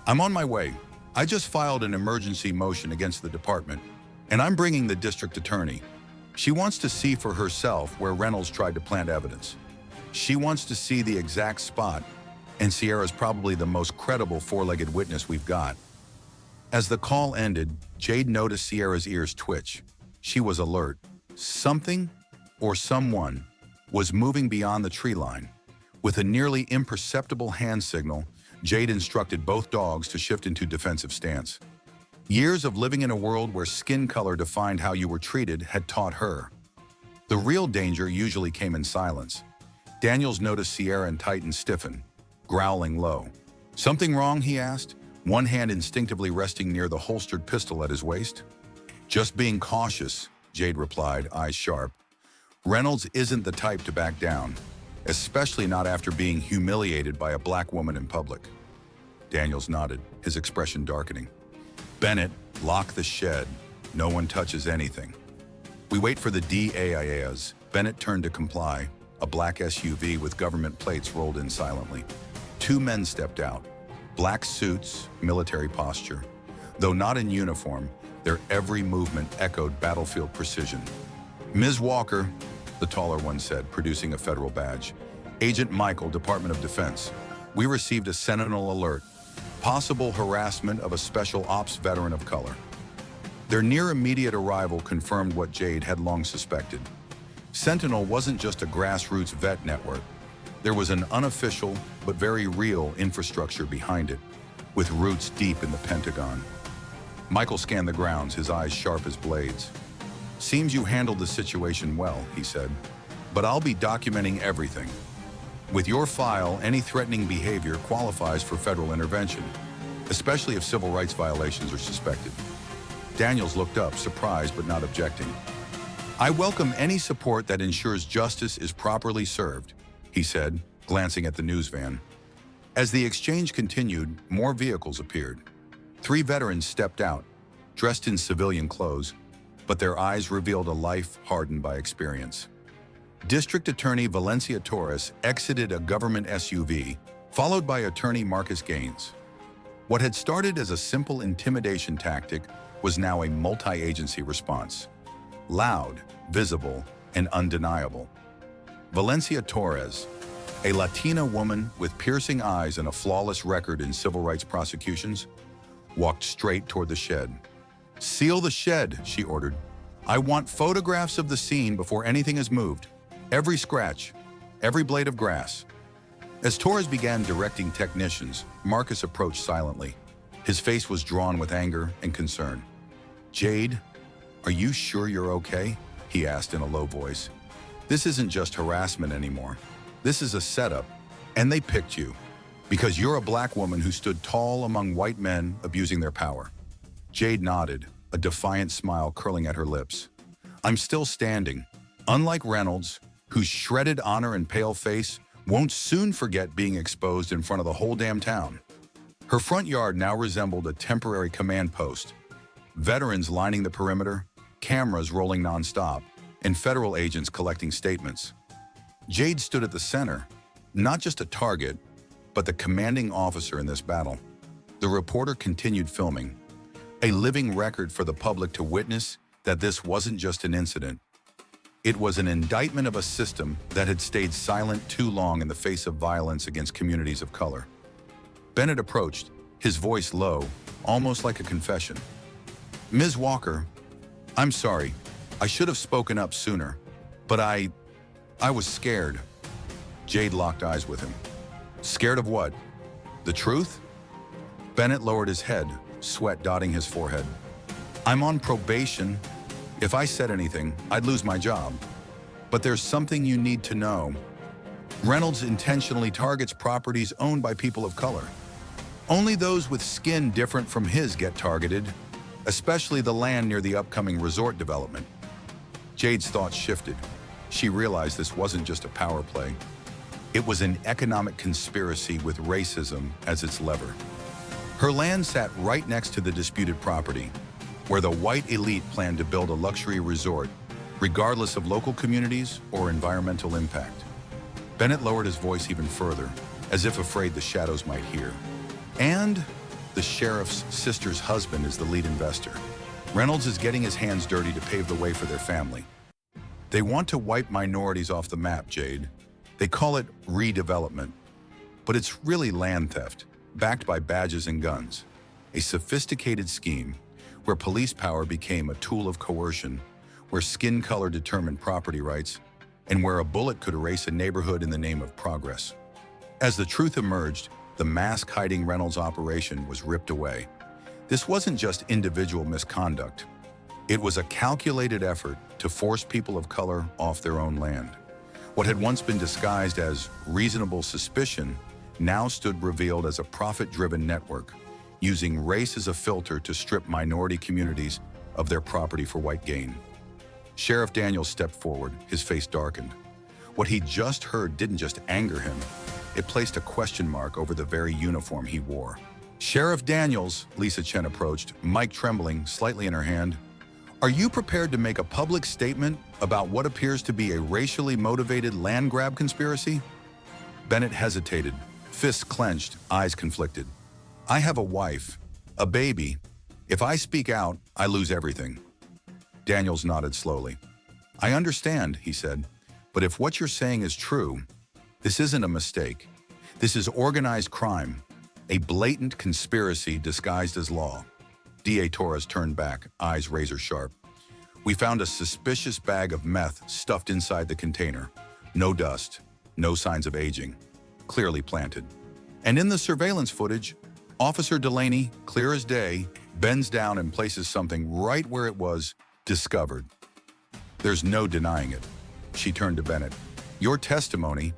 [SPEAKER 1] I'm on my way. I just filed an emergency motion against the department, and I'm bringing the district attorney. She wants to see for herself where Reynolds tried to plant evidence. She wants to see the exact spot, and Sierra's probably the most credible four-legged witness we've got. As the call ended, Jade noticed Sierra's ears twitch. She was alert. Something, or someone, was moving beyond the tree line. With a nearly imperceptible hand signal, Jade instructed both dogs to shift into defensive stance. Years of living in a world where skin color defined how you were treated had taught her. The real danger usually came in silence. Daniels noticed Sierra and Titan stiffen, growling low. Something wrong, he asked, one hand instinctively resting near the holstered pistol at his waist. Just being cautious, Jade replied, eyes sharp. Reynolds isn't the type to back down, especially not after being humiliated by a black woman in public. Daniels nodded, his expression darkening. Bennett, lock the shed. No one touches anything. We wait for the DAIAs. Bennett turned to comply, a black SUV with government plates rolled in silently. Two men stepped out. Black suits, military posture. Though not in uniform, their every movement echoed battlefield precision. Ms. Walker, the taller one said, producing a federal badge. Agent Michael, Department of Defense. We received a Sentinel alert. Possible harassment of a special ops veteran of color. Their near immediate arrival confirmed what Jade had long suspected. Sentinel wasn't just a grassroots vet network. There was an unofficial but very real infrastructure behind it, with roots deep in the Pentagon. Michael scanned the grounds, his eyes sharp as blades. Seems you handled the situation well, he said, but I'll be documenting everything. With your file, any threatening behavior qualifies for federal intervention, especially if civil rights violations are suspected. Daniels looked up, surprised but not objecting. I welcome any support that ensures justice is properly served, he said, glancing at the news van. As the exchange continued, more vehicles appeared. 3 veterans stepped out, dressed in civilian clothes, but their eyes revealed a life hardened by experience. District Attorney Valencia Torres exited a government SUV, followed by Attorney Marcus Gaines. What had started as a simple intimidation tactic was now a multi-agency response. Loud, visible, and undeniable. Valencia Torres, a Latina woman with piercing eyes and a flawless record in civil rights prosecutions, walked straight toward the shed. Seal the shed, she ordered. I want photographs of the scene before anything is moved. Every scratch, every blade of grass. As Torres began directing technicians, Marcus approached silently. His face was drawn with anger and concern. Jade, are you sure you're okay? He asked in a low voice. This isn't just harassment anymore. This is a setup, and they picked you because you're a black woman who stood tall among white men abusing their power. Jade nodded, a defiant smile curling at her lips. I'm still standing. Unlike Reynolds, whose shredded honor and pale face won't soon forget being exposed in front of the whole damn town. Her front yard now resembled a temporary command post. Veterans lining the perimeter, cameras rolling nonstop, and federal agents collecting statements. Jade stood at the center, not just a target, but the commanding officer in this battle. The reporter continued filming, a living record for the public to witness that this wasn't just an incident. It was an indictment of a system that had stayed silent too long in the face of violence against communities of color. Bennett approached, his voice low, almost like a confession. Ms. Walker, I'm sorry. I should have spoken up sooner, but I was scared. Jade locked eyes with him. Scared of what? The truth? Bennett lowered his head, sweat dotting his forehead. I'm on probation. If I said anything, I'd lose my job. But there's something you need to know. Reynolds intentionally targets properties owned by people of color. Only those with skin different from his get targeted, especially the land near the upcoming resort development. Jade's thoughts shifted. She realized this wasn't just a power play. It was an economic conspiracy with racism as its lever. Her land sat right next to the disputed property, where the white elite planned to build a luxury resort, regardless of local communities or environmental impact. Bennett lowered his voice even further, as if afraid the shadows might hear. And the sheriff's sister's husband is the lead investor. Reynolds is getting his hands dirty to pave the way for their family. They want to wipe minorities off the map, Jade. They call it redevelopment, but it's really land theft, backed by badges and guns. A sophisticated scheme where police power became a tool of coercion, where skin color determined property rights, and where a bullet could erase a neighborhood in the name of progress. As the truth emerged, the mask-hiding Reynolds operation was ripped away. This wasn't just individual misconduct. It was a calculated effort to force people of color off their own land. What had once been disguised as reasonable suspicion now stood revealed as a profit-driven network, using race as a filter to strip minority communities of their property for white gain. Sheriff Daniels stepped forward, his face darkened. What he just heard didn't just anger him, it placed a question mark over the very uniform he wore. Sheriff Daniels, Lisa Chen approached, mic trembling slightly in her hand. Are you prepared to make a public statement about what appears to be a racially motivated land grab conspiracy? Bennett hesitated, fists clenched, eyes conflicted. I have a wife, a baby. If I speak out, I lose everything. Daniels nodded slowly. I understand, he said, but if what you're saying is true, this isn't a mistake. This is organized crime, a blatant conspiracy disguised as law. D.A. Torres turned back, eyes razor sharp. We found a suspicious bag of meth stuffed inside the container. No dust, no signs of aging, clearly planted. And in the surveillance footage, Officer Delaney, clear as day, bends down and places something right where it was discovered. There's no denying it. She turned to Bennett. Your testimony,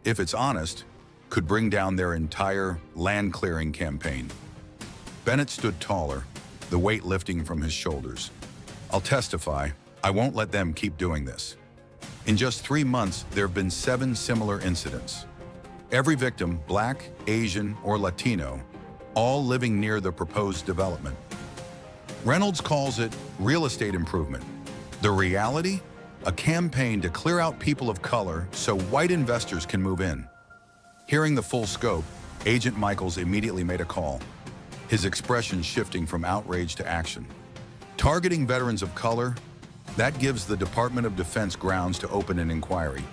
[SPEAKER 1] if it's honest, could bring down their entire land-clearing campaign. Bennett stood taller, the weight lifting from his shoulders. I'll testify. I won't let them keep doing this. In just 3 months, there have been 7 similar incidents. Every victim, Black, Asian, or Latino, all living near the proposed development. Reynolds calls it real estate improvement. The reality? A campaign to clear out people of color so white investors can move in. Hearing the full scope, Agent Michaels immediately made a call, his expression shifting from outrage to action. Targeting veterans of color, that gives the Department of Defense grounds to open an inquiry.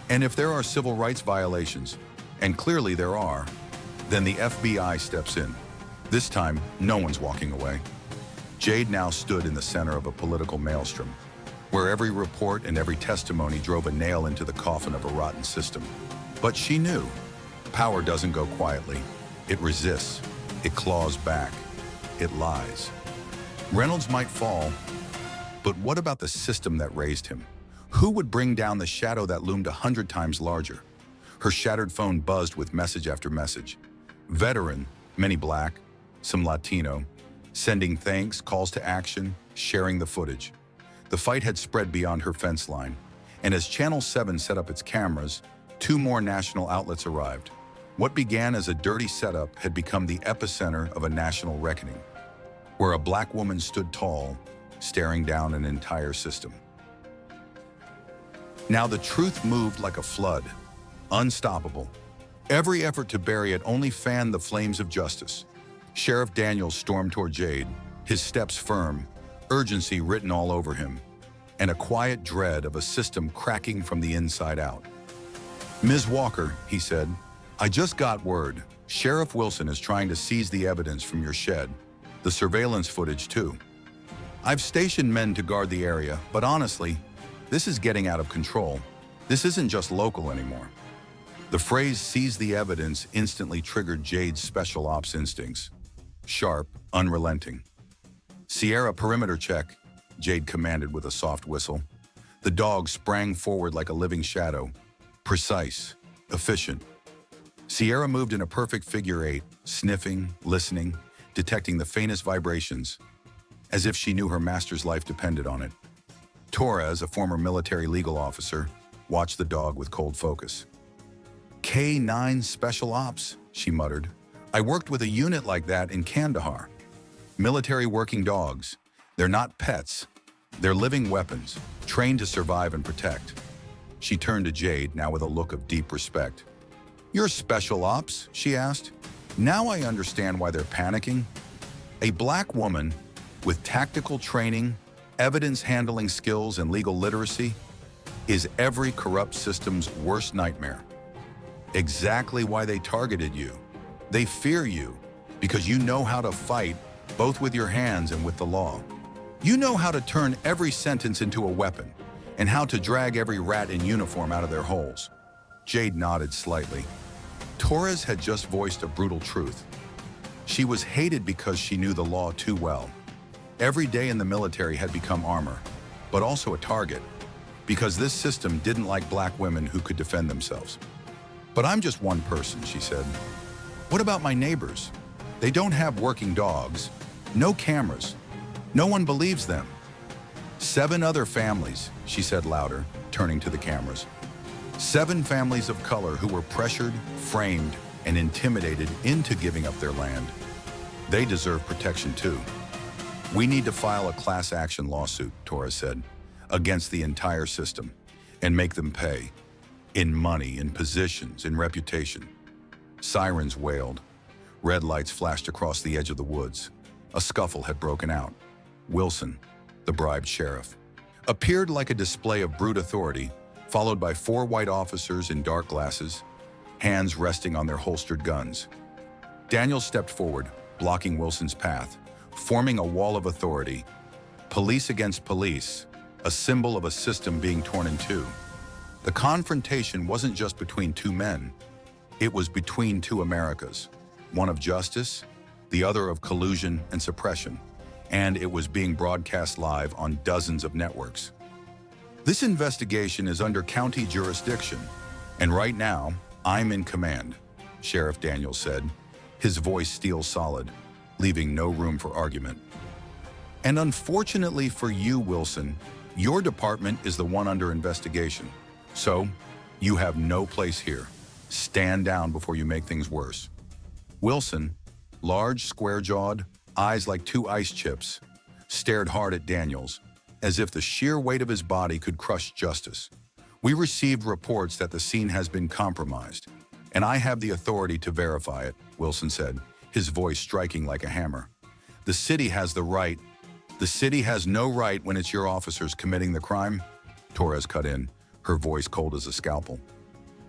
[SPEAKER 1] And if there are civil rights violations, and clearly there are, then the FBI steps in. This time, no one's walking away. Jade now stood in the center of a political maelstrom, where every report and every testimony drove a nail into the coffin of a rotten system. But she knew, power doesn't go quietly. It resists, it claws back, it lies. Reynolds might fall, but what about the system that raised him? Who would bring down the shadow that loomed 100 times larger? Her shattered phone buzzed with message after message. Veteran, many Black, some Latino, sending thanks, calls to action, sharing the footage. The fight had spread beyond her fence line, and as Channel 7 set up its cameras, 2 more national outlets arrived. What began as a dirty setup had become the epicenter of a national reckoning, where a Black woman stood tall, staring down an entire system. Now the truth moved like a flood, unstoppable. Every effort to bury it only fanned the flames of justice. Sheriff Daniels stormed toward Jade, his steps firm, urgency written all over him, and a quiet dread of a system cracking from the inside out. Ms. Walker, he said, I just got word. Sheriff Wilson is trying to seize the evidence from your shed, the surveillance footage too. I've stationed men to guard the area, but honestly, this is getting out of control. This isn't just local anymore. The phrase seize the evidence instantly triggered Jade's special ops instincts. Sharp, unrelenting. Sierra, perimeter check, Jade commanded with a soft whistle. The dog sprang forward like a living shadow. Precise, efficient. Sierra moved in a perfect figure eight, sniffing, listening, detecting the faintest vibrations, as if she knew her master's life depended on it. Torres, a former military legal officer, watched the dog with cold focus. K9 Special Ops, she muttered. I worked with a unit like that in Kandahar. Military working dogs. They're not pets. They're living weapons, trained to survive and protect. She turned to Jade, now with a look of deep respect. You're Special Ops? She asked. Now I understand why they're panicking. A black woman with tactical training, evidence handling skills, and legal literacy is every corrupt system's worst nightmare. Exactly why they targeted you. They fear you because you know how to fight both with your hands and with the law. You know how to turn every sentence into a weapon and how to drag every rat in uniform out of their holes. Jade nodded slightly. Torres had just voiced a brutal truth. She was hated because she knew the law too well. Every day in the military had become armor, but also a target, because this system didn't like black women who could defend themselves. But I'm just one person, she said. What about my neighbors? They don't have working dogs, no cameras. No one believes them. 7 other families, she said louder, turning to the cameras. 7 families of color who were pressured, framed, and intimidated into giving up their land. They deserve protection too. We need to file a class action lawsuit, Torres said, against the entire system, and make them pay. In money, in positions, in reputation. Sirens wailed. Red lights flashed across the edge of the woods. A scuffle had broken out. Wilson, the bribed sheriff, appeared like a display of brute authority, followed by 4 white officers in dark glasses, hands resting on their holstered guns. Daniel stepped forward, blocking Wilson's path, forming a wall of authority. Police against police, a symbol of a system being torn in two. The confrontation wasn't just between 2 men. It was between 2 Americas, one of justice, the other of collusion and suppression, and it was being broadcast live on dozens of networks. This investigation is under county jurisdiction, and right now, I'm in command, Sheriff Daniels said, his voice steel solid, leaving no room for argument. And unfortunately for you, Wilson, your department is the one under investigation. So, you have no place here. Stand down before you make things worse. Wilson, large, square-jawed, eyes like 2 ice chips, stared hard at Daniels, as if the sheer weight of his body could crush justice. We received reports that the scene has been compromised, and I have the authority to verify it, Wilson said, his voice striking like a hammer. The city has the right. The city has no right when it's your officers committing the crime, Torres cut in, her voice cold as a scalpel.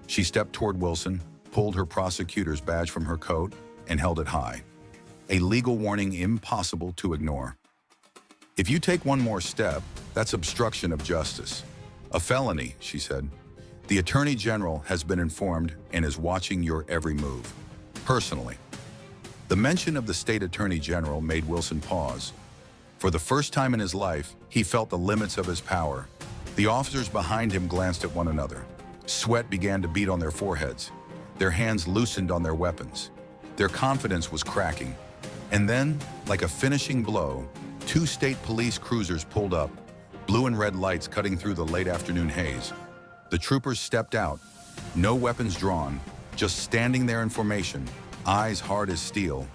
[SPEAKER 1] She stepped toward Wilson, pulled her prosecutor's badge from her coat, and held it high. A legal warning impossible to ignore. If you take one more step, that's obstruction of justice. A felony, she said. The Attorney General has been informed and is watching your every move. Personally. The mention of the State Attorney General made Wilson pause. For the first time in his life, he felt the limits of his power. The officers behind him glanced at one another. Sweat began to beat on their foreheads. Their hands loosened on their weapons. Their confidence was cracking. And then, like a finishing blow, 2 state police cruisers pulled up, blue and red lights cutting through the late afternoon haze. The troopers stepped out, no weapons drawn, just standing there in formation, eyes hard as steel.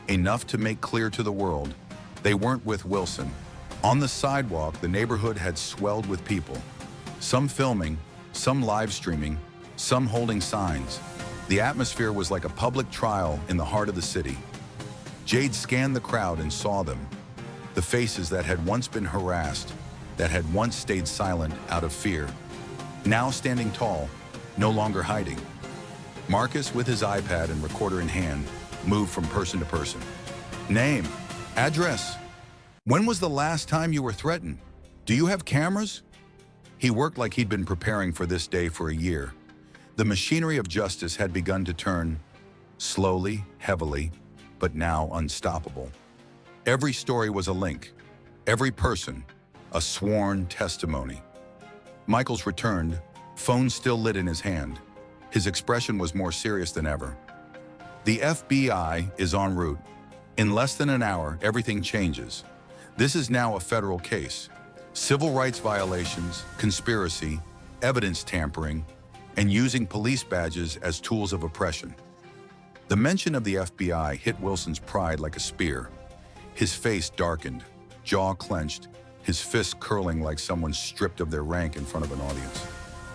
[SPEAKER 1] Enough to make clear to the world, they weren't with Wilson. On the sidewalk, the neighborhood had swelled with people. Some filming, some live streaming, some holding signs. The atmosphere was like a public trial in the heart of the city. Jade scanned the crowd and saw them. The faces that had once been harassed, that had once stayed silent out of fear, now standing tall, no longer hiding. Marcus, with his iPad and recorder in hand, moved from person to person. Name, address. When was the last time you were threatened? Do you have cameras? He worked like he'd been preparing for this day for a year. The machinery of justice had begun to turn, slowly, heavily, but now unstoppable. Every story was a link, every person, a sworn testimony. Michaels returned, phone still lit in his hand. His expression was more serious than ever. The FBI is en route. In less than an hour, everything changes. This is now a federal case. Civil rights violations, conspiracy, evidence tampering, and using police badges as tools of oppression. The mention of the FBI hit Wilson's pride like a spear. His face darkened, jaw clenched, his fists curling like someone stripped of their rank in front of an audience.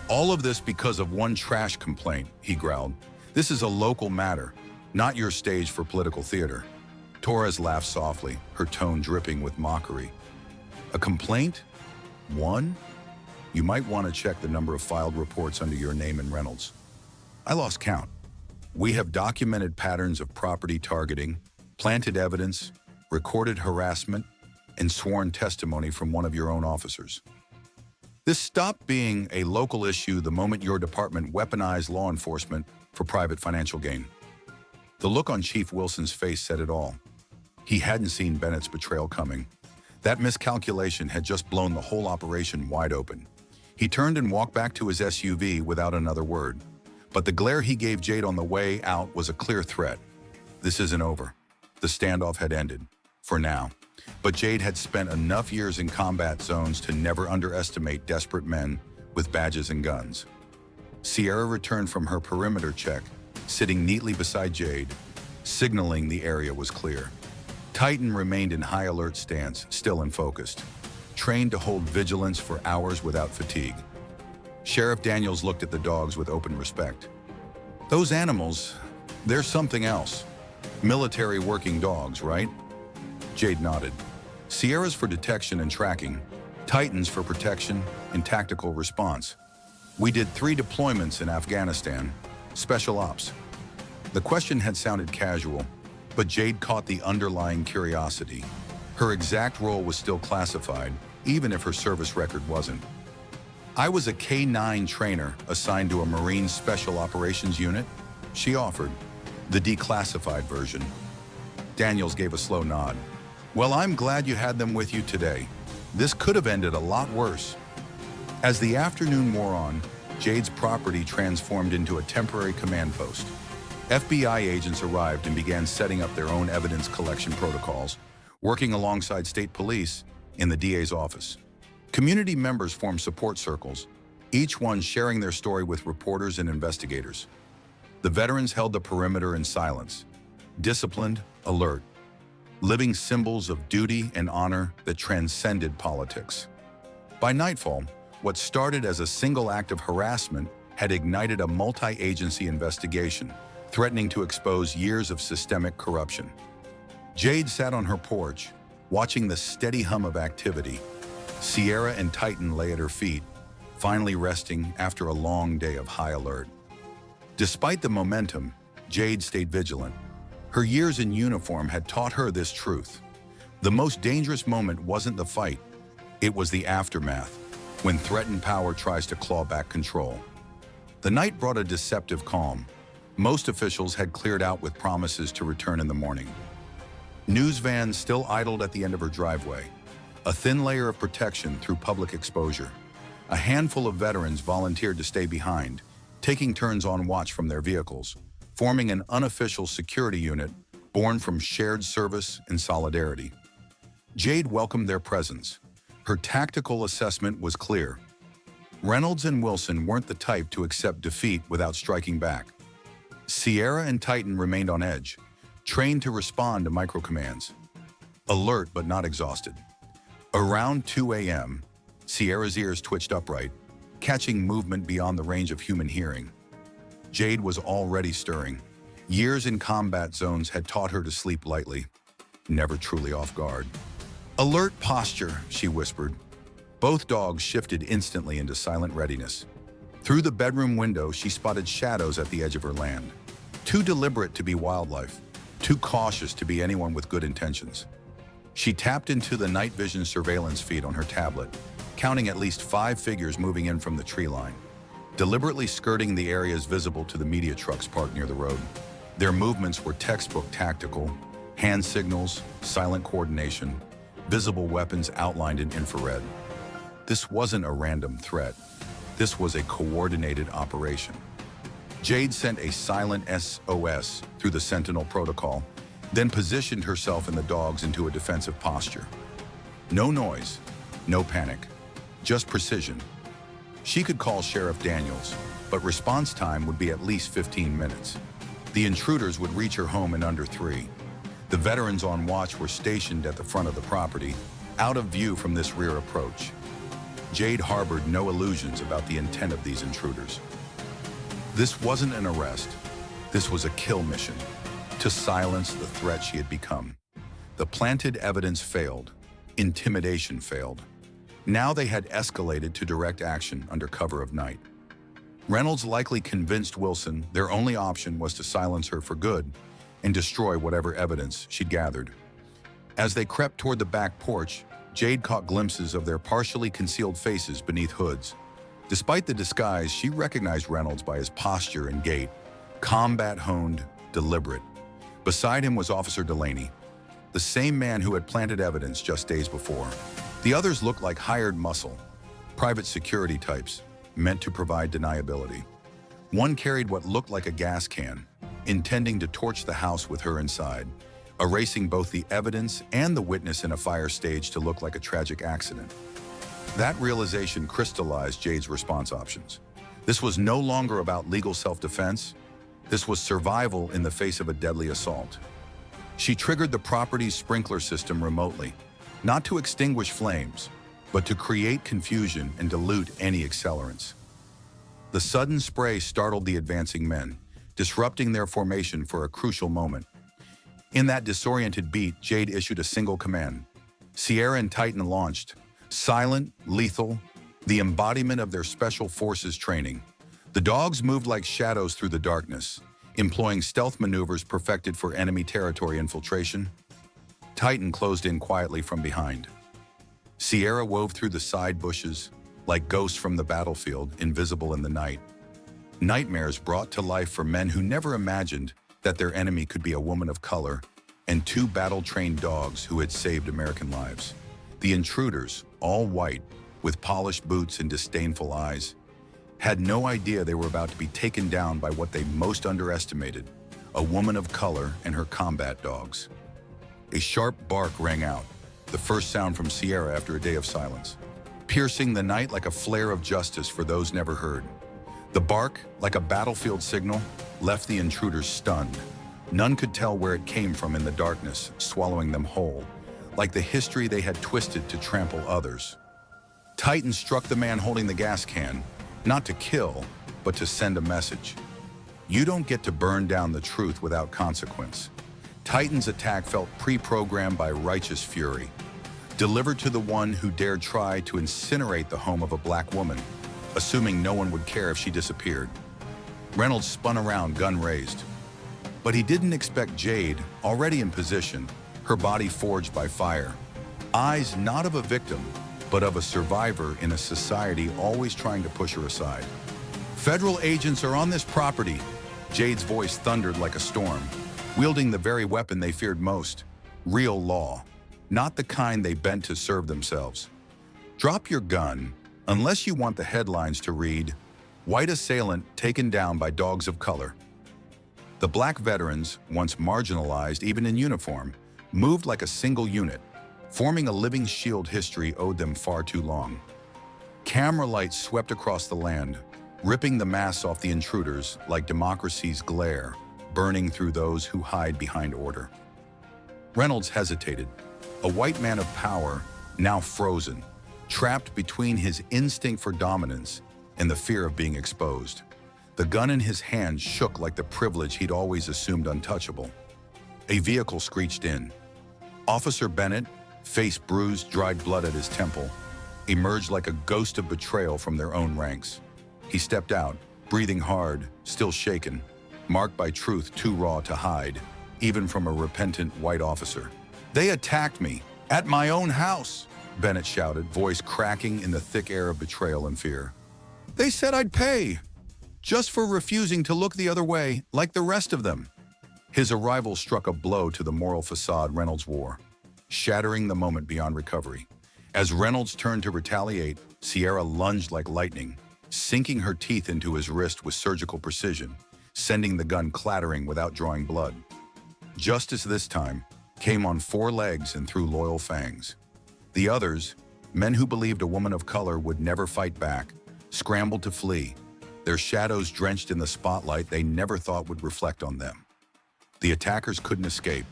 [SPEAKER 1] All of this because of one trash complaint, he growled. This is a local matter, not your stage for political theater. Torres laughed softly, her tone dripping with mockery. A complaint? One? You might want to check the number of filed reports under your name in Reynolds. I lost count. We have documented patterns of property targeting, planted evidence, recorded harassment, and sworn testimony from one of your own officers. This stopped being a local issue the moment your department weaponized law enforcement for private financial gain. The look on Chief Wilson's face said it all. He hadn't seen Bennett's betrayal coming. That miscalculation had just blown the whole operation wide open. He turned and walked back to his SUV without another word. But the glare he gave Jade on the way out was a clear threat. This isn't over. The standoff had ended, for now. But Jade had spent enough years in combat zones to never underestimate desperate men with badges and guns. Sierra returned from her perimeter check, sitting neatly beside Jade, signaling the area was clear. Titan remained in high alert stance, still and focused, trained to hold vigilance for hours without fatigue. Sheriff Daniels looked at the dogs with open respect. Those animals, they're something else. Military working dogs, right? Jade nodded. Sierra's for detection and tracking, Titan's for protection and tactical response. We did 3 deployments in Afghanistan, special ops. The question had sounded casual, but Jade caught the underlying curiosity. Her exact role was still classified, even if her service record wasn't. I was a K-9 trainer assigned to a Marine Special Operations Unit, she offered, the declassified version. Daniels gave a slow nod. Well, I'm glad you had them with you today. This could have ended a lot worse. As the afternoon wore on, Jade's property transformed into a temporary command post. FBI agents arrived and began setting up their own evidence collection protocols, working alongside state police in the DA's office. Community members formed support circles, each one sharing their story with reporters and investigators. The veterans held the perimeter in silence, disciplined, alert, living symbols of duty and honor that transcended politics. By nightfall, what started as a single act of harassment had ignited a multi-agency investigation, threatening to expose years of systemic corruption. Jade sat on her porch, watching the steady hum of activity. Sierra and Titan lay at her feet, finally resting after a long day of high alert. Despite the momentum, Jade stayed vigilant. Her years in uniform had taught her this truth. The most dangerous moment wasn't the fight, it was the aftermath, when threatened power tries to claw back control. The night brought a deceptive calm. Most officials had cleared out with promises to return in the morning. News vans still idled at the end of her driveway, a thin layer of protection through public exposure. A handful of veterans volunteered to stay behind, taking turns on watch from their vehicles, forming an unofficial security unit born from shared service and solidarity. Jade welcomed their presence. Her tactical assessment was clear. Reynolds and Wilson weren't the type to accept defeat without striking back. Sierra and Titan remained on edge, trained to respond to microcommands. Alert but not exhausted. Around 2 a.m., Sierra's ears twitched upright, catching movement beyond the range of human hearing. Jade was already stirring. Years in combat zones had taught her to sleep lightly, never truly off guard. Alert posture, she whispered. Both dogs shifted instantly into silent readiness. Through the bedroom window, she spotted shadows at the edge of her land. Too deliberate to be wildlife, too cautious to be anyone with good intentions. She tapped into the night vision surveillance feed on her tablet, counting at least 5 figures moving in from the tree line, deliberately skirting the areas visible to the media trucks parked near the road. Their movements were textbook tactical, hand signals, silent coordination, visible weapons outlined in infrared. This wasn't a random threat. This was a coordinated operation. Jade sent a silent SOS through the Sentinel protocol, then positioned herself and the dogs into a defensive posture. No noise, no panic, just precision. She could call Sheriff Daniels, but response time would be at least 15 minutes. The intruders would reach her home in under 3. The veterans on watch were stationed at the front of the property, out of view from this rear approach. Jade harbored no illusions about the intent of these intruders. This wasn't an arrest. This was a kill mission, to silence the threat she had become. The planted evidence failed. Intimidation failed. Now they had escalated to direct action under cover of night. Reynolds likely convinced Wilson their only option was to silence her for good and destroy whatever evidence she'd gathered. As they crept toward the back porch, Jade caught glimpses of their partially concealed faces beneath hoods. Despite the disguise, she recognized Reynolds by his posture and gait, combat-honed, deliberate. Beside him was Officer Delaney, the same man who had planted evidence just days before. The others looked like hired muscle, private security types, meant to provide deniability. One carried what looked like a gas can, intending to torch the house with her inside, erasing both the evidence and the witness in a fire stage to look like a tragic accident. That realization crystallized Jade's response options. This was no longer about legal self-defense. This was survival in the face of a deadly assault. She triggered the property's sprinkler system remotely, not to extinguish flames, but to create confusion and dilute any accelerants. The sudden spray startled the advancing men, disrupting their formation for a crucial moment. In that disoriented beat, Jade issued a single command. Sierra and Titan launched, silent, lethal, the embodiment of their special forces training. The dogs moved like shadows through the darkness, employing stealth maneuvers perfected for enemy territory infiltration. Titan closed in quietly from behind. Sierra wove through the side bushes, like ghosts from the battlefield, invisible in the night. Nightmares brought to life for men who never imagined that their enemy could be a woman of color and 2 battle-trained dogs who had saved American lives. The intruders, all white, with polished boots and disdainful eyes, had no idea they were about to be taken down by what they most underestimated, a woman of color and her combat dogs. A sharp bark rang out, the first sound from Sierra after a day of silence, piercing the night like a flare of justice for those never heard. The bark, like a battlefield signal, left the intruders stunned. None could tell where it came from in the darkness, swallowing them whole, like the history they had twisted to trample others. Titan struck the man holding the gas can, not to kill, but to send a message. You don't get to burn down the truth without consequence. Titan's attack felt pre-programmed by righteous fury, delivered to the one who dared try to incinerate the home of a black woman, assuming no one would care if she disappeared. Reynolds spun around, gun raised. But he didn't expect Jade, already in position, her body forged by fire. Eyes not of a victim, but of a survivor in a society always trying to push her aside. Federal agents are on this property, Jade's voice thundered like a storm, wielding the very weapon they feared most, real law, not the kind they bent to serve themselves. Drop your gun, unless you want the headlines to read, "White assailant taken down by dogs of color." The black veterans, once marginalized even in uniform, moved like a single unit, forming a living shield history owed them far too long. Camera lights swept across the land, ripping the masks off the intruders like democracy's glare, burning through those who hide behind order. Reynolds hesitated, a white man of power, now frozen, trapped between his instinct for dominance and the fear of being exposed. The gun in his hand shook like the privilege he'd always assumed untouchable. A vehicle screeched in. Officer Bennett, face bruised, dried blood at his temple, emerged like a ghost of betrayal from their own ranks. He stepped out, breathing hard, still shaken, marked by truth too raw to hide, even from a repentant white officer. "They attacked me, at my own house," Bennett shouted, voice cracking in the thick air of betrayal and fear. "They said I'd pay, just for refusing to look the other way, like the rest of them." His arrival struck a blow to the moral facade Reynolds wore, shattering the moment beyond recovery. As Reynolds turned to retaliate, Sierra lunged like lightning, sinking her teeth into his wrist with surgical precision. sending the gun clattering without drawing blood. Justice this time came on four legs and through loyal fangs. The others, men who believed a woman of color would never fight back, scrambled to flee, their shadows drenched in the spotlight they never thought would reflect on them. The attackers couldn't escape.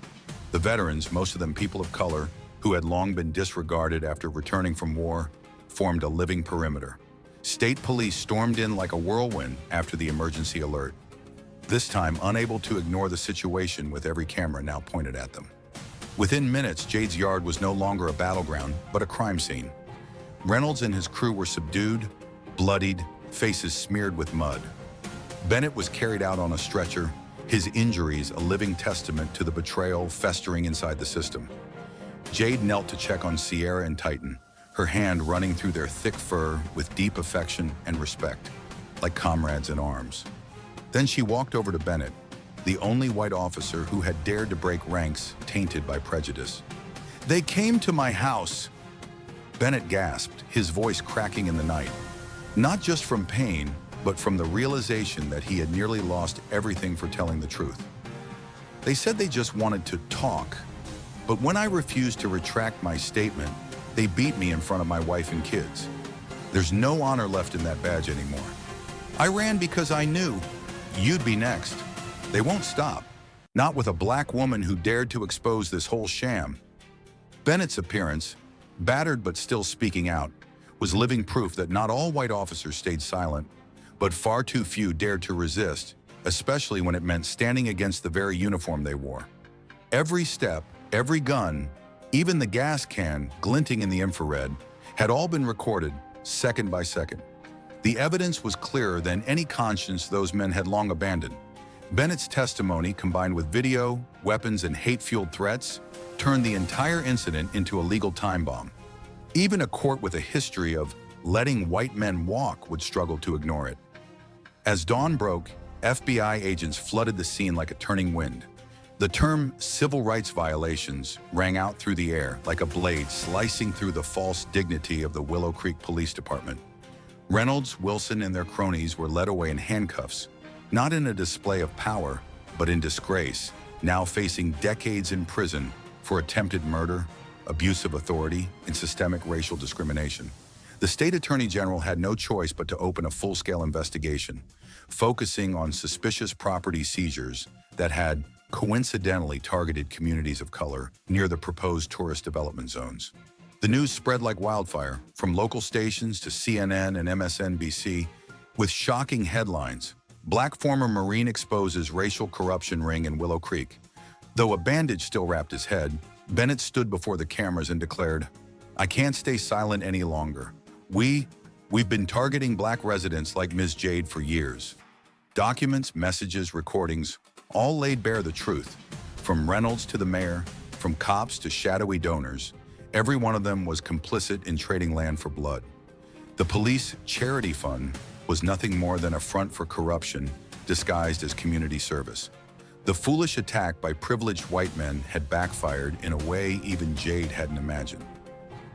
[SPEAKER 1] The veterans, most of them people of color, who had long been disregarded after returning from war, formed a living perimeter. State police stormed in like a whirlwind after the emergency alert, this time unable to ignore the situation with every camera now pointed at them. Within minutes, Jade's yard was no longer a battleground, but a crime scene. Reynolds and his crew were subdued, bloodied, faces smeared with mud. Bennett was carried out on a stretcher, his injuries a living testament to the betrayal festering inside the system. Jade knelt to check on Sierra and Titan, her hand running through their thick fur with deep affection and respect, like comrades in arms. Then she walked over to Bennett, the only white officer who had dared to break ranks tainted by prejudice. "They came to my house." Bennett gasped, his voice cracking in the night, not just from pain, but from the realization that he had nearly lost everything for telling the truth. "They said they just wanted to talk, but when I refused to retract my statement, they beat me in front of my wife and kids. There's no honor left in that badge anymore. I ran because I knew you'd be next. They won't stop, not with a black woman who dared to expose this whole sham." Bennett's appearance, battered but still speaking out, was living proof that not all white officers stayed silent, but far too few dared to resist, especially when it meant standing against the very uniform they wore. Every step, every gun, even the gas can glinting in the infrared, had all been recorded, second by second. The evidence was clearer than any conscience those men had long abandoned. Bennett's testimony, combined with video, weapons, and hate-fueled threats, turned the entire incident into a legal time bomb. Even a court with a history of letting white men walk would struggle to ignore it. As dawn broke, FBI agents flooded the scene like a turning wind. The term civil rights violations rang out through the air like a blade slicing through the false dignity of the Willow Creek Police Department. Reynolds, Wilson, and their cronies were led away in handcuffs, not in a display of power, but in disgrace, now facing decades in prison for attempted murder, abuse of authority, and systemic racial discrimination. The state attorney general had no choice but to open a full-scale investigation, focusing on suspicious property seizures that had coincidentally targeted communities of color near the proposed tourist development zones. The news spread like wildfire, from local stations to CNN and MSNBC, with shocking headlines. Black former Marine exposes racial corruption ring in Willow Creek. Though a bandage still wrapped his head, Bennett stood before the cameras and declared, "I can't stay silent any longer. We've been targeting black residents like Ms. Jade for years." Documents, messages, recordings, all laid bare the truth. From Reynolds to the mayor, from cops to shadowy donors, every one of them was complicit in trading land for blood. The police charity fund was nothing more than a front for corruption disguised as community service. The foolish attack by privileged white men had backfired in a way even Jade hadn't imagined.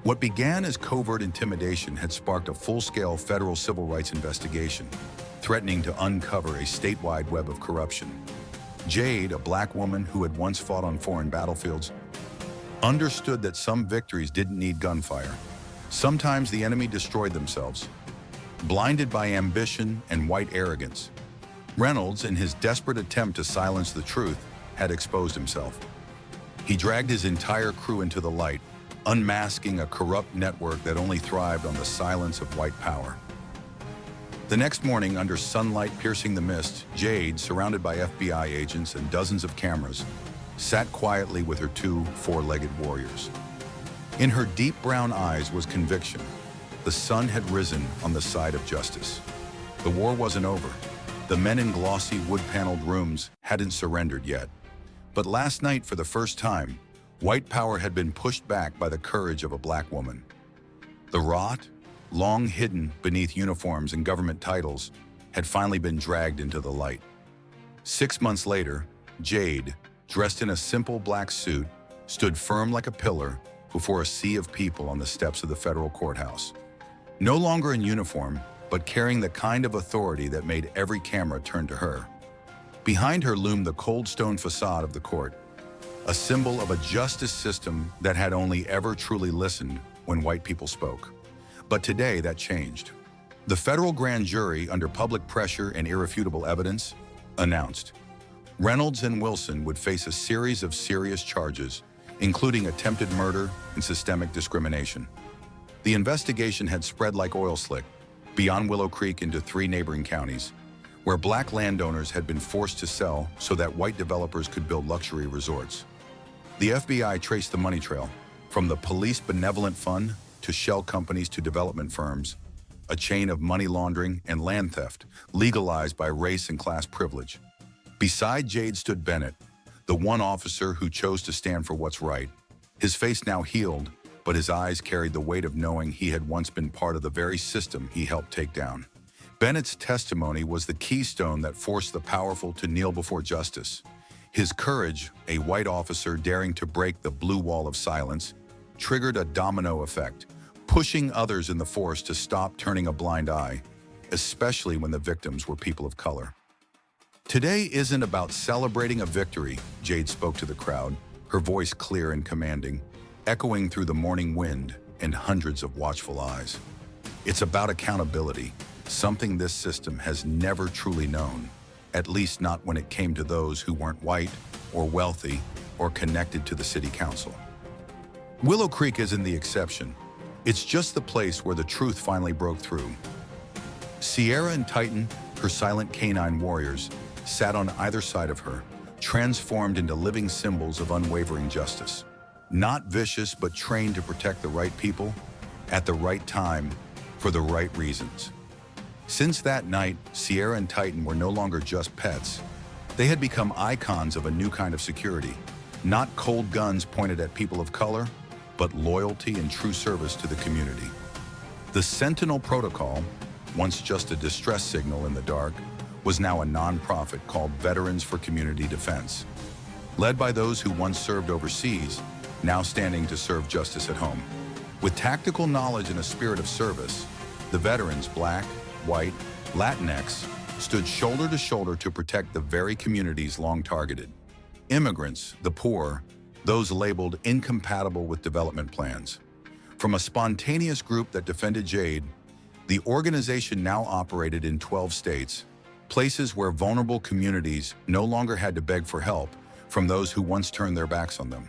[SPEAKER 1] What began as covert intimidation had sparked a full-scale federal civil rights investigation, threatening to uncover a statewide web of corruption. Jade, a black woman who had once fought on foreign battlefields, understood that some victories didn't need gunfire. Sometimes the enemy destroyed themselves, blinded by ambition and white arrogance. Reynolds, in his desperate attempt to silence the truth, had exposed himself. He dragged his entire crew into the light, unmasking a corrupt network that only thrived on the silence of white power. The next morning, under sunlight piercing the mist, Jade, surrounded by FBI agents and dozens of cameras, sat quietly with her two four-legged warriors. In her deep brown eyes was conviction. The sun had risen on the side of justice. The war wasn't over. The men in glossy wood-paneled rooms hadn't surrendered yet. But last night, for the first time, white power had been pushed back by the courage of a black woman. The rot, long hidden beneath uniforms and government titles, had finally been dragged into the light. 6 months later, Jade, dressed in a simple black suit, stood firm like a pillar before a sea of people on the steps of the federal courthouse. No longer in uniform, but carrying the kind of authority that made every camera turn to her. Behind her loomed the cold stone facade of the court, a symbol of a justice system that had only ever truly listened when white people spoke. But today that changed. The federal grand jury, under public pressure and irrefutable evidence, announced Reynolds and Wilson would face a series of serious charges, including attempted murder and systemic discrimination. The investigation had spread like oil slick beyond Willow Creek into 3 neighboring counties, where black landowners had been forced to sell so that white developers could build luxury resorts. The FBI traced the money trail, from the Police Benevolent Fund to shell companies to development firms, a chain of money laundering and land theft legalized by race and class privilege. Beside Jade stood Bennett, the one officer who chose to stand for what's right. His face now healed, but his eyes carried the weight of knowing he had once been part of the very system he helped take down. Bennett's testimony was the keystone that forced the powerful to kneel before justice. His courage, a white officer daring to break the blue wall of silence, triggered a domino effect, pushing others in the force to stop turning a blind eye, especially when the victims were people of color. Today isn't about celebrating a victory, Jade spoke to the crowd, her voice clear and commanding, echoing through the morning wind and hundreds of watchful eyes. It's about accountability, something this system has never truly known, at least not when it came to those who weren't white or wealthy or connected to the city council. Willow Creek isn't the exception. It's just the place where the truth finally broke through. Sierra and Titan, her silent canine warriors, sat on either side of her, transformed into living symbols of unwavering justice. Not vicious, but trained to protect the right people, at the right time, for the right reasons. Since that night, Sierra and Titan were no longer just pets. They had become icons of a new kind of security. Not cold guns pointed at people of color, but loyalty and true service to the community. The Sentinel Protocol, once just a distress signal in the dark, was now a nonprofit called Veterans for Community Defense. Led by those who once served overseas, now standing to serve justice at home. With tactical knowledge and a spirit of service, the veterans, Black, White, Latinx, stood shoulder to shoulder to protect the very communities long targeted. Immigrants, the poor, those labeled incompatible with development plans. From a spontaneous group that defended Jade, the organization now operated in 12 states, places where vulnerable communities no longer had to beg for help from those who once turned their backs on them.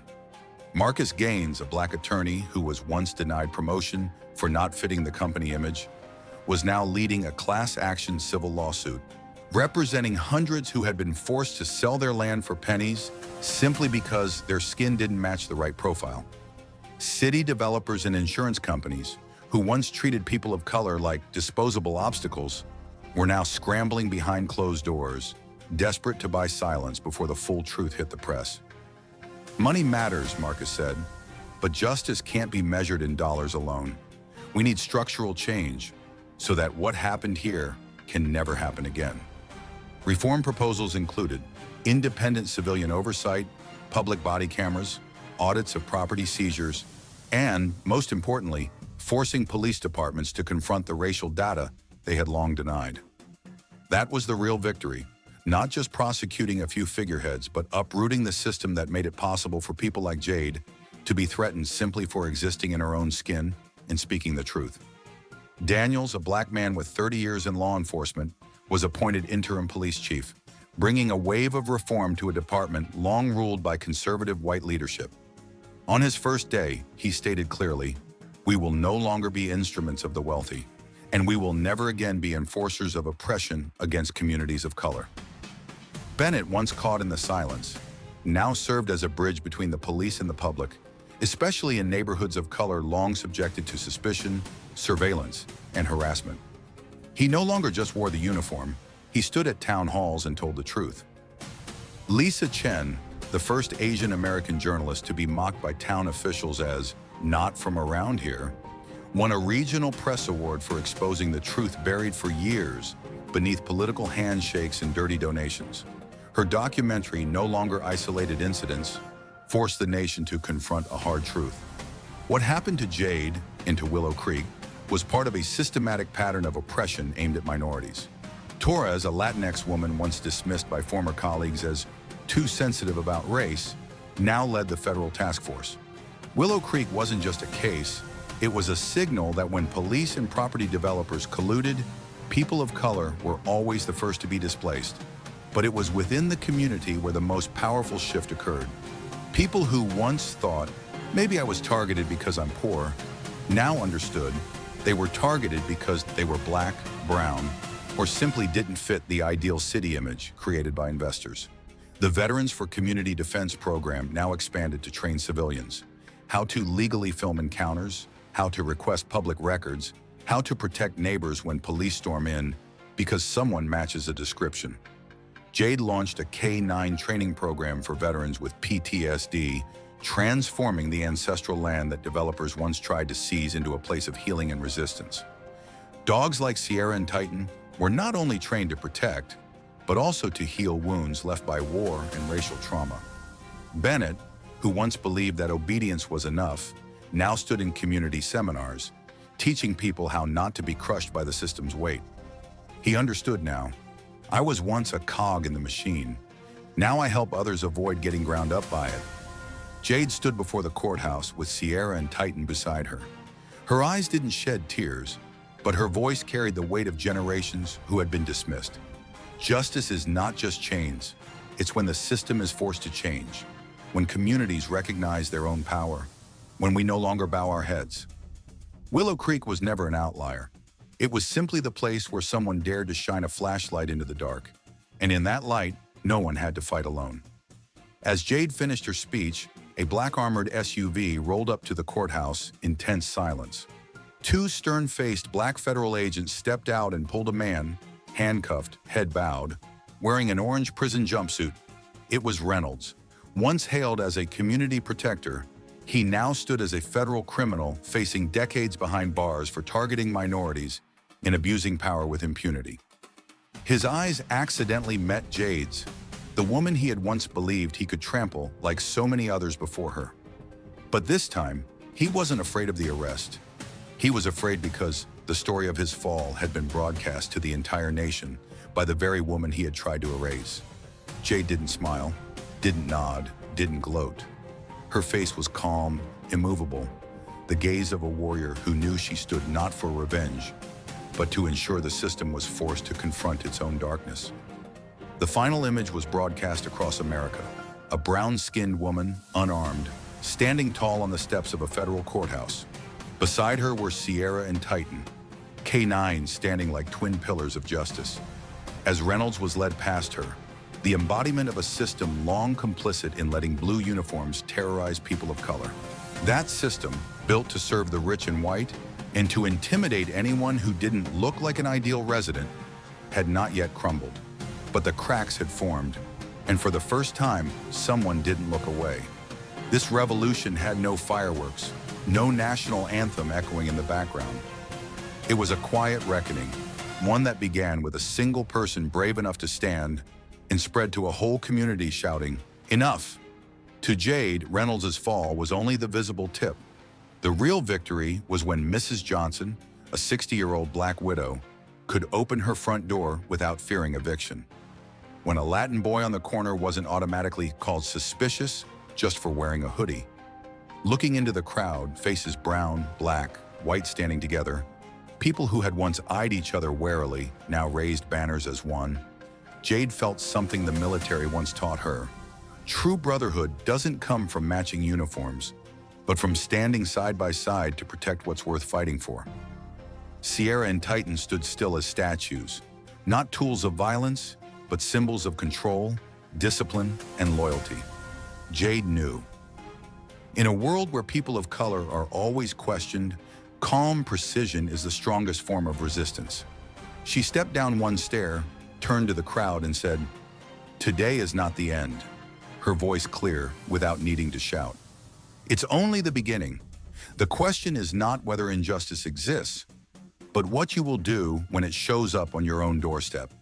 [SPEAKER 1] Marcus Gaines, a Black attorney who was once denied promotion for not fitting the company image, was now leading a class action civil lawsuit, representing hundreds who had been forced to sell their land for pennies simply because their skin didn't match the right profile. City developers and insurance companies, who once treated people of color like disposable obstacles, were now scrambling behind closed doors, desperate to buy silence before the full truth hit the press. Money matters, Marcus said, but justice can't be measured in dollars alone. We need structural change so that what happened here can never happen again. Reform proposals included independent civilian oversight, public body cameras, audits of property seizures, and, most importantly, forcing police departments to confront the racial data they had long denied. That was the real victory, not just prosecuting a few figureheads, but uprooting the system that made it possible for people like Jade to be threatened simply for existing in her own skin and speaking the truth. Daniels, a Black man with 30 years in law enforcement, was appointed interim police chief, bringing a wave of reform to a department long ruled by conservative white leadership. On his first day, he stated clearly, "We will no longer be instruments of the wealthy, and we will never again be enforcers of oppression against communities of color." Bennett, once caught in the silence, now served as a bridge between the police and the public, especially in neighborhoods of color long subjected to suspicion, surveillance, and harassment. He no longer just wore the uniform, he stood at town halls and told the truth. Lisa Chen, the first Asian American journalist to be mocked by town officials as not from around here, won a regional press award for exposing the truth buried for years beneath political handshakes and dirty donations. Her documentary, No Longer Isolated Incidents, forced the nation to confront a hard truth. What happened to Jade and to Willow Creek was part of a systematic pattern of oppression aimed at minorities. Torres, a Latinx woman once dismissed by former colleagues as too sensitive about race, now led the federal task force. Willow Creek wasn't just a case, it was a signal that when police and property developers colluded, people of color were always the first to be displaced. But it was within the community where the most powerful shift occurred. People who once thought, maybe I was targeted because I'm poor, now understood they were targeted because they were black, brown, or simply didn't fit the ideal city image created by investors. The Veterans for Community Defense program now expanded to train civilians, how to legally film encounters, how to request public records, how to protect neighbors when police storm in because someone matches a description. Jade launched a K-9 training program for veterans with PTSD, transforming the ancestral land that developers once tried to seize into a place of healing and resistance. Dogs like Sierra and Titan were not only trained to protect, but also to heal wounds left by war and racial trauma. Bennett, who once believed that obedience was enough, now stood in community seminars, teaching people how not to be crushed by the system's weight. He understood now. I was once a cog in the machine. Now I help others avoid getting ground up by it. Jade stood before the courthouse with Sierra and Titan beside her. Her eyes didn't shed tears, but her voice carried the weight of generations who had been dismissed. Justice is not just chains. It's when the system is forced to change, when communities recognize their own power, when we no longer bow our heads. Willow Creek was never an outlier. It was simply the place where someone dared to shine a flashlight into the dark, and in that light, no one had to fight alone. As Jade finished her speech, a black armored SUV rolled up to the courthouse in tense silence. Two stern-faced black federal agents stepped out and pulled a man, handcuffed, head bowed, wearing an orange prison jumpsuit. It was Reynolds. Once hailed as a community protector, he now stood as a federal criminal facing decades behind bars for targeting minorities and abusing power with impunity. His eyes accidentally met Jade's, the woman he had once believed he could trample like so many others before her. But this time, he wasn't afraid of the arrest. He was afraid because the story of his fall had been broadcast to the entire nation by the very woman he had tried to erase. Jade didn't smile, didn't nod, didn't gloat. Her face was calm, immovable, the gaze of a warrior who knew she stood not for revenge, but to ensure the system was forced to confront its own darkness. The final image was broadcast across America. A brown-skinned woman, unarmed, standing tall on the steps of a federal courthouse. Beside her were Sierra and Titan, K-9 standing like twin pillars of justice. As Reynolds was led past her, the embodiment of a system long complicit in letting blue uniforms terrorize people of color. That system, built to serve the rich and white, and to intimidate anyone who didn't look like an ideal resident, had not yet crumbled. But the cracks had formed, and for the first time, someone didn't look away. This revolution had no fireworks, no national anthem echoing in the background. It was a quiet reckoning, one that began with a single person brave enough to stand and spread to a whole community shouting, "Enough!" To Jade, Reynolds' fall was only the visible tip. The real victory was when Mrs. Johnson, a 60-year-old black widow, could open her front door without fearing eviction. When a Latin boy on the corner wasn't automatically called suspicious just for wearing a hoodie. Looking into the crowd, faces brown, black, white standing together, people who had once eyed each other warily now raised banners as one. Jade felt something the military once taught her. True brotherhood doesn't come from matching uniforms, but from standing side by side to protect what's worth fighting for. Sierra and Titan stood still as statues, not tools of violence, but symbols of control, discipline, and loyalty. Jade knew. In a world where people of color are always questioned, calm precision is the strongest form of resistance. She stepped down one stair, turned to the crowd and said, "Today is not the end," her voice clear without needing to shout. It's only the beginning. The question is not whether injustice exists, but what you will do when it shows up on your own doorstep.